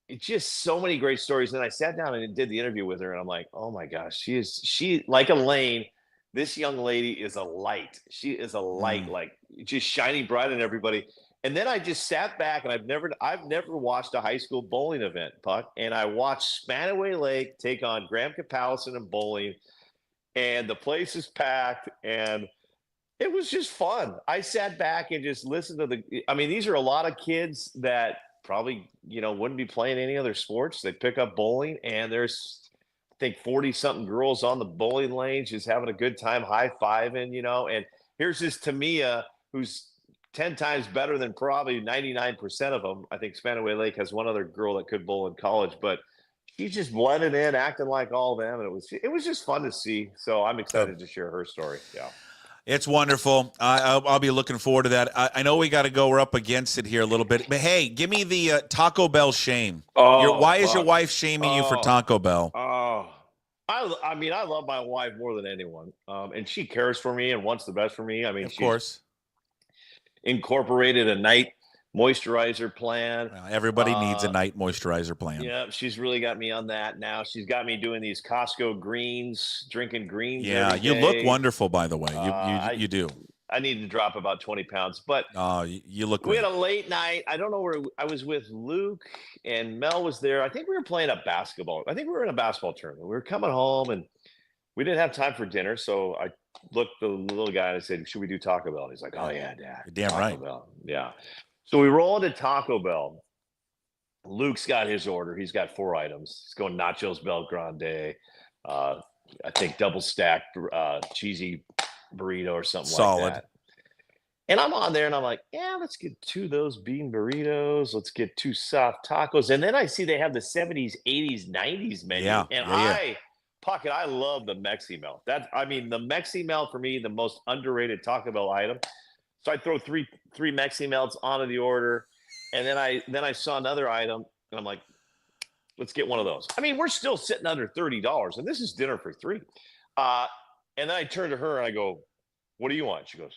It's just so many great stories. And I sat down and did the interview with her, and I'm like, oh my gosh, she like Elaine, this young lady is a light. She is a light, like just shining bright on everybody. And then I just sat back, and I've never watched a high school bowling event, Puck. And I watched Spanaway Lake take on Graham Capallison in bowling, and the place is packed, and it was just fun. I sat back and just listened to these are a lot of kids that probably, wouldn't be playing any other sports. They pick up bowling, and there's, I think, 40-something girls on the bowling lanes just having a good time, high-fiving, and here's this Tamia who's 10 times better than probably 99% of them. I think Spanaway Lake has one other girl that could bowl in college, but she's just blended in, acting like all of them, and it was just fun to see. So I'm excited to share her story. Yeah, it's wonderful. I'll be looking forward to that. I know we got to go. We're up against it here a little bit, but hey, give me the Taco Bell shame. Why is your wife shaming you for Taco Bell? I love my wife more than anyone, and she cares for me and wants the best for me. Of course. Incorporated a night moisturizer plan. Everybody needs a night moisturizer plan. Yeah, she's really got me on that now. She's got me doing these Costco greens, drinking greens. Yeah, you look wonderful, by the way. You do. I need to drop about 20 pounds, but you look great. We had a late night. I don't know where I was with Luke, and Mel was there. I think we were playing a basketball. I think we were in a basketball tournament. We were coming home, and we didn't have time for dinner, so I looked the little guy and I said, "Should we do Taco Bell?" And he's like, "Oh yeah, Dad." You're damn Taco right. Bell. Yeah. So we roll into Taco Bell. Luke's got his order. He's got 4 items. He's going nachos Bel Grande. I think double stacked cheesy burrito or something like that. And I'm on there and I'm like, yeah, let's get 2 of those bean burritos. Let's get 2 soft tacos. And then I see they have the 70s, 80s, 90s menu. Yeah, and yeah. Puckett, I love the Mexi Melt. The Mexi Melt for me, the most underrated Taco Bell item. So I throw three Mexi Melts onto the order, and then I saw another item, and I'm like, let's get one of those. I mean, we're still sitting under $30, and this is dinner for three. And then I turn to her and I go, "What do you want?" She goes,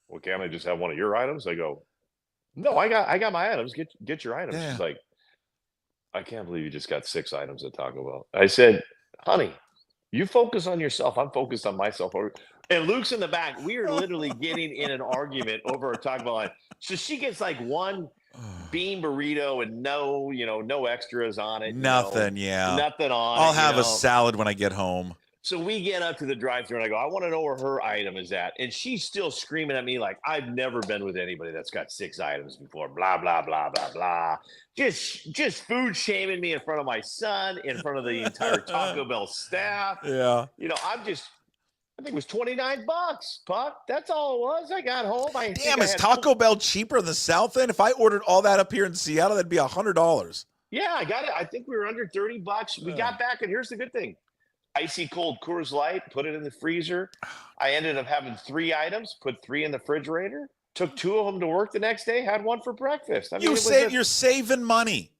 "Well, can't I just have one of your items?" I go, "No, I got my items. Get your items." Yeah. She's like, "I can't believe you just got 6 items at Taco Bell." I said, "Honey, you focus on yourself. I'm focused on myself." And Luke's in the back. We are literally getting in an argument over a Taco Bell line. So she gets like one bean burrito and no extras on it. Nothing, Nothing on I'll it. have a salad when I get home. So we get up to the drive-thru and I go, "I want to know where her item is at." And she's still screaming at me like, "I've never been with anybody that's got 6 items before, blah, blah, blah, blah, blah." Just food shaming me in front of my son, in front of the entire Taco Bell staff. Yeah. I think it was $29, Puck. That's all it was. I got home. Damn, is Taco Bell cheaper in the South End? If I ordered all that up here in Seattle, that'd be $100. Yeah, I got it. I think we were under $30. We got back, and here's the good thing. Icy cold Coors Light, put it in the freezer. I ended up having 3 items, put 3 in the refrigerator, took 2 of them to work the next day, had 1 for breakfast. I mean, You're saving money.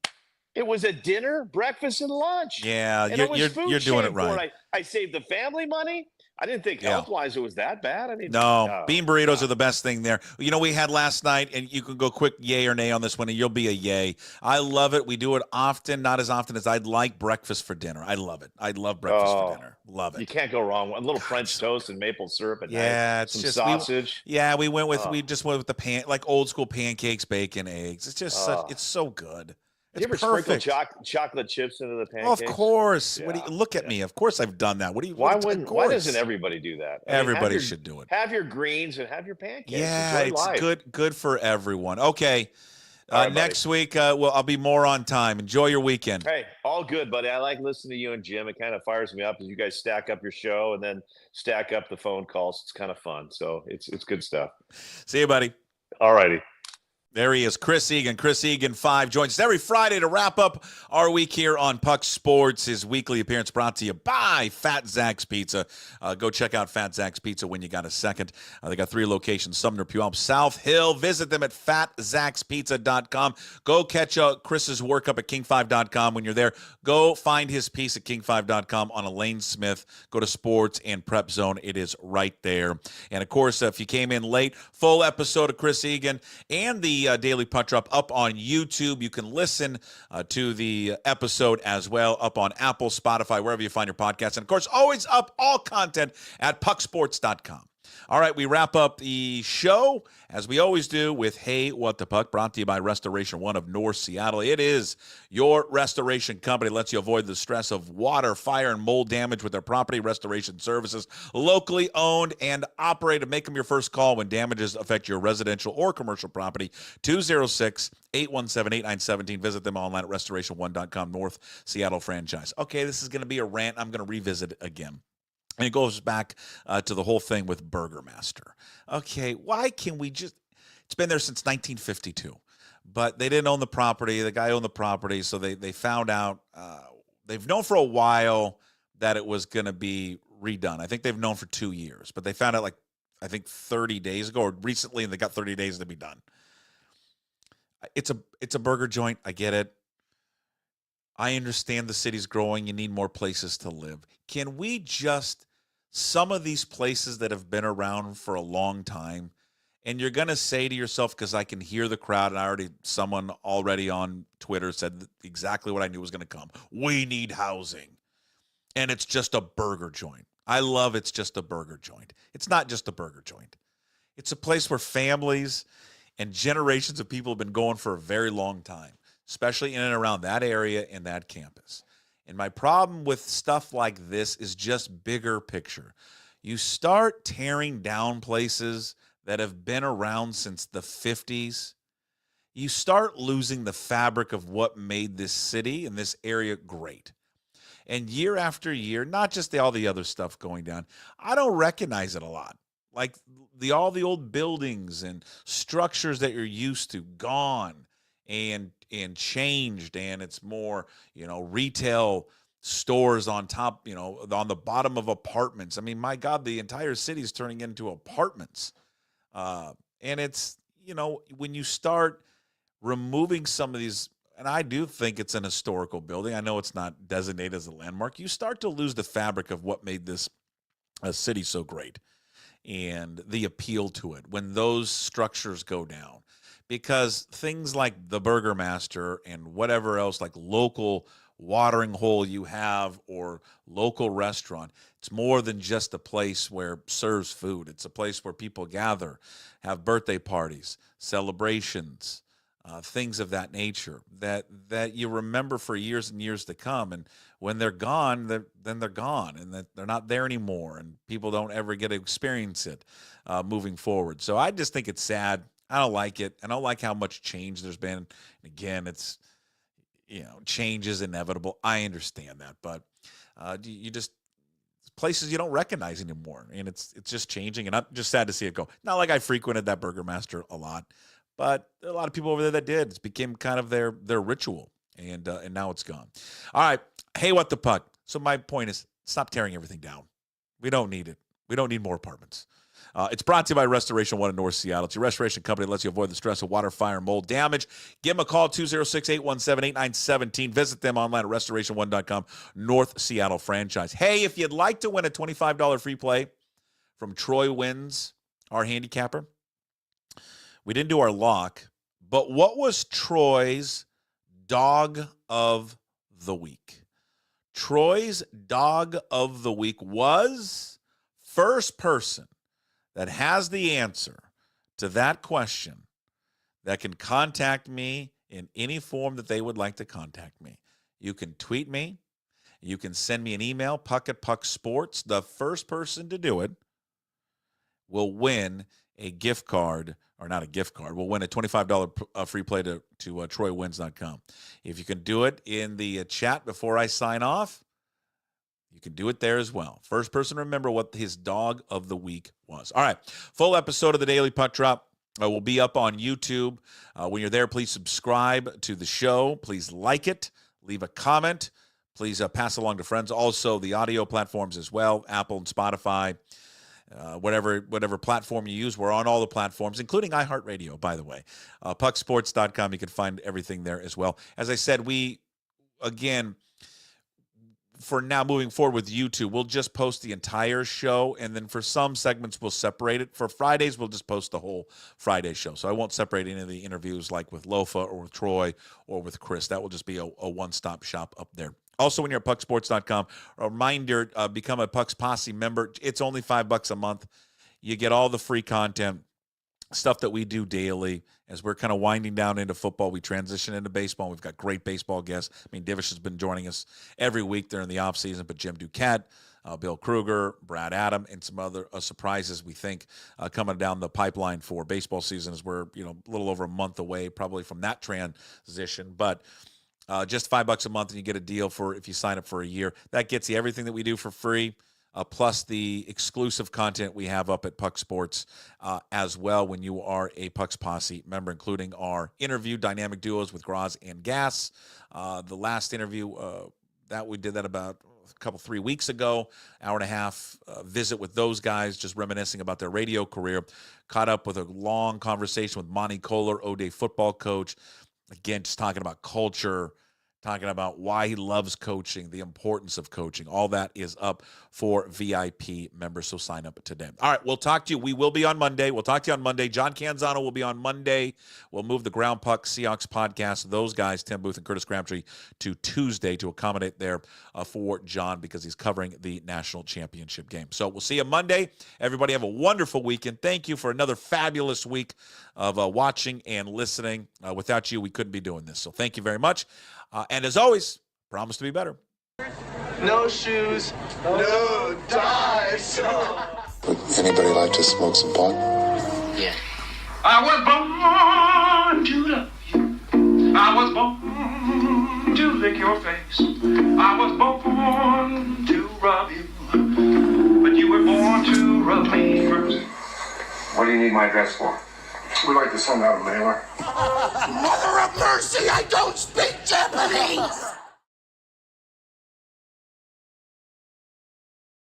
It was a dinner, breakfast, and lunch. Yeah, and you're doing it right. I saved the family money. I didn't think health-wise it was that bad. I mean, no, bean burritos are the best thing there. We had last night, and you can go quick yay or nay on this one, and you'll be a yay. I love it. We do it often, not as often as I'd like. Breakfast for dinner. I love it. I love breakfast for dinner. Love it. You can't go wrong. A little French toast and maple syrup at night. It's some just sausage. We just went with the like old school pancakes, bacon, eggs. It's just it's so good. You ever sprinkle chocolate chips into the pancakes? Of course. Yeah. Look at me. Of course I've done that. Why doesn't everybody do that? Everybody should do it. Have your greens and have your pancakes. Yeah, Enjoy life. good for everyone. Okay. Right, next week, I'll be more on time. Enjoy your weekend. Hey, all good, buddy. I like listening to you and Jim. It kind of fires me up as you guys stack up your show and then stack up the phone calls. It's kind of fun. So it's good stuff. See you, buddy. All righty. There he is, Chris Egan. Chris Egan 5 joins us every Friday to wrap up our week here on Puck Sports. His weekly appearance brought to you by Fat Zach's Pizza. Go check out Fat Zach's Pizza when you got a second. They got 3 locations, Sumner, Puyallup, South Hill. Visit them at fatzachspizza.com. Go catch Chris's work up at king5.com. When you're there, go find his piece at king5.com on Elaine Smith. Go to Sports and Prep Zone. It is right there. And, of course, if you came in late, full episode of Chris Egan and the Daily Puck Drop up on YouTube. You can listen to the episode as well up on Apple, Spotify, wherever you find your podcasts. And, of course, always up all content at pucksports.com. All right, we wrap up the show, as we always do, with Hey, What the Puck, brought to you by Restoration One of North Seattle. It is your restoration company. Lets you avoid the stress of water, fire, and mold damage with their property restoration services. Locally owned and operated. Make them your first call when damages affect your residential or commercial property. 206-817-8917. Visit them online at restoration1.com, North Seattle franchise. Okay, this is going to be a rant. I'm going to revisit it again. And it goes back to the whole thing with Burgermaster. Okay, why can we just – it's been there since 1952. But they didn't own the property. The guy owned the property, so they found out they've known for a while that it was going to be redone. I think they've known for 2 years. But they found out, 30 days ago, or recently, and they got 30 days to be done. It's a burger joint. I get it. I understand the city's growing. You need more places to live. Can we just – some of these places that have been around for a long time, and you're going to say to yourself, because I can hear the crowd, and someone already on Twitter said exactly what I knew was going to come. We need housing. And it's just a burger joint. I love it's just a burger joint. It's not just a burger joint. It's a place where families and generations of people have been going for a very long time, especially in and around that area and that campus. And my problem with stuff like this is just bigger picture. You start tearing down places that have been around since the 50s. You start losing the fabric of what made this city and this area great. And year after year, not just all the other stuff going down, I don't recognize it a lot. Like all the old buildings and structures that you're used to, gone and changed, and it's more, retail stores on top, on the bottom of apartments. I mean, my God, the entire city is turning into apartments. And it's, when you start removing some of these, and I do think it's an historical building. I know it's not designated as a landmark. You start to lose the fabric of what made this city so great and the appeal to it when those structures go down. Because things like the Burgermaster and whatever else, like local watering hole you have or local restaurant, it's more than just a place where serves food. It's a place where people gather, have birthday parties, celebrations, things of that nature that you remember for years and years to come. And when they're gone, then they're gone, and that they're not there anymore, and people don't ever get to experience it moving forward. So I just think it's sad. I don't like it. I don't like how much change there's been. And again, it's, change is inevitable. I understand that, but you just, places you don't recognize anymore, and it's just changing, and I'm just sad to see it go. Not like I frequented that Burgermaster a lot, but there are a lot of people over there that did. It became kind of their ritual, and now it's gone. All right. Hey, what the puck? So my point is, stop tearing everything down. We don't need it. We don't need more apartments. It's brought to you by Restoration One in North Seattle. It's your restoration company that lets you avoid the stress of water, fire, and mold damage. Give them a call, 206-817-8917. Visit them online at restoration1.com, North Seattle franchise. Hey, if you'd like to win a $25 free play from Troy Wins, our handicapper, we didn't do our lock, but what was Troy's dog of the week? Troy's dog of the week was first person that has the answer to that question that can contact me in any form that they would like to contact me. You can tweet me. You can send me an email, puck@PuckSports. The first person to do it will win a gift card, or not a gift card, will win a $25 free play to TroyWins.com. If you can do it in the chat before I sign off, you can do it there as well. First person to remember what his dog of the week was. All right, full episode of the Daily Puck Drop will be up on YouTube. When you're there, please subscribe to the show. Please like it. Leave a comment. Please pass along to friends. Also, the audio platforms as well, Apple and Spotify, whatever platform you use. We're on all the platforms, including iHeartRadio, by the way. PuckSports.com. You can find everything there as well. As I said, for now, moving forward with YouTube, we'll just post the entire show, and then for some segments, we'll separate it. For Fridays, we'll just post the whole Friday show. So I won't separate any of the interviews like with Lofa or with Troy or with Chris. That will just be a one-stop shop up there. Also, when you're at PuckSports.com, a reminder, become a Pucks Posse member. It's only $5 a month. You get all the free content, stuff that we do daily. As we're kind of winding down into football, we transition into baseball. We've got great baseball guests. I mean, Divish has been joining us every week during the offseason, but Jim Duquette, Bill Kruger, Brad Adam, and some other surprises we think coming down the pipeline for baseball season, as we're a little over a month away probably from that transition. But just $5 a month, and you get a deal for if you sign up for a year. That gets you everything that we do for free. Plus the exclusive content we have up at Puck Sports as well when you are a Pucks Posse member, including our interview dynamic duos with Graz and Gas. The last interview that we did that about a 3 weeks ago, hour and a half visit with those guys, just reminiscing about their radio career. Caught up with a long conversation with Monty Kohler, O'Day football coach. Again, just talking about culture, talking about why he loves coaching, the importance of coaching. All that is up for VIP members, so sign up today. All right, we'll talk to you. We will be on Monday. We'll talk to you on Monday. John Canzano will be on Monday. We'll move the Ground Puck Seahawks podcast, those guys, Tim Booth and Curtis Crabtree, to Tuesday to accommodate there for John because he's covering the national championship game. So we'll see you Monday. Everybody have a wonderful weekend. Thank you for another fabulous week of watching and listening. Without you, we couldn't be doing this. So thank you very much. And as always, promise to be better. No shoes, no dice. Would anybody like to smoke some pot? Yeah. I was born to love you. I was born to lick your face. I was born to rub you. But you were born to rub me first. What do you need my address for? We'd like to send out a mailer. Mother of mercy, I don't speak Japanese!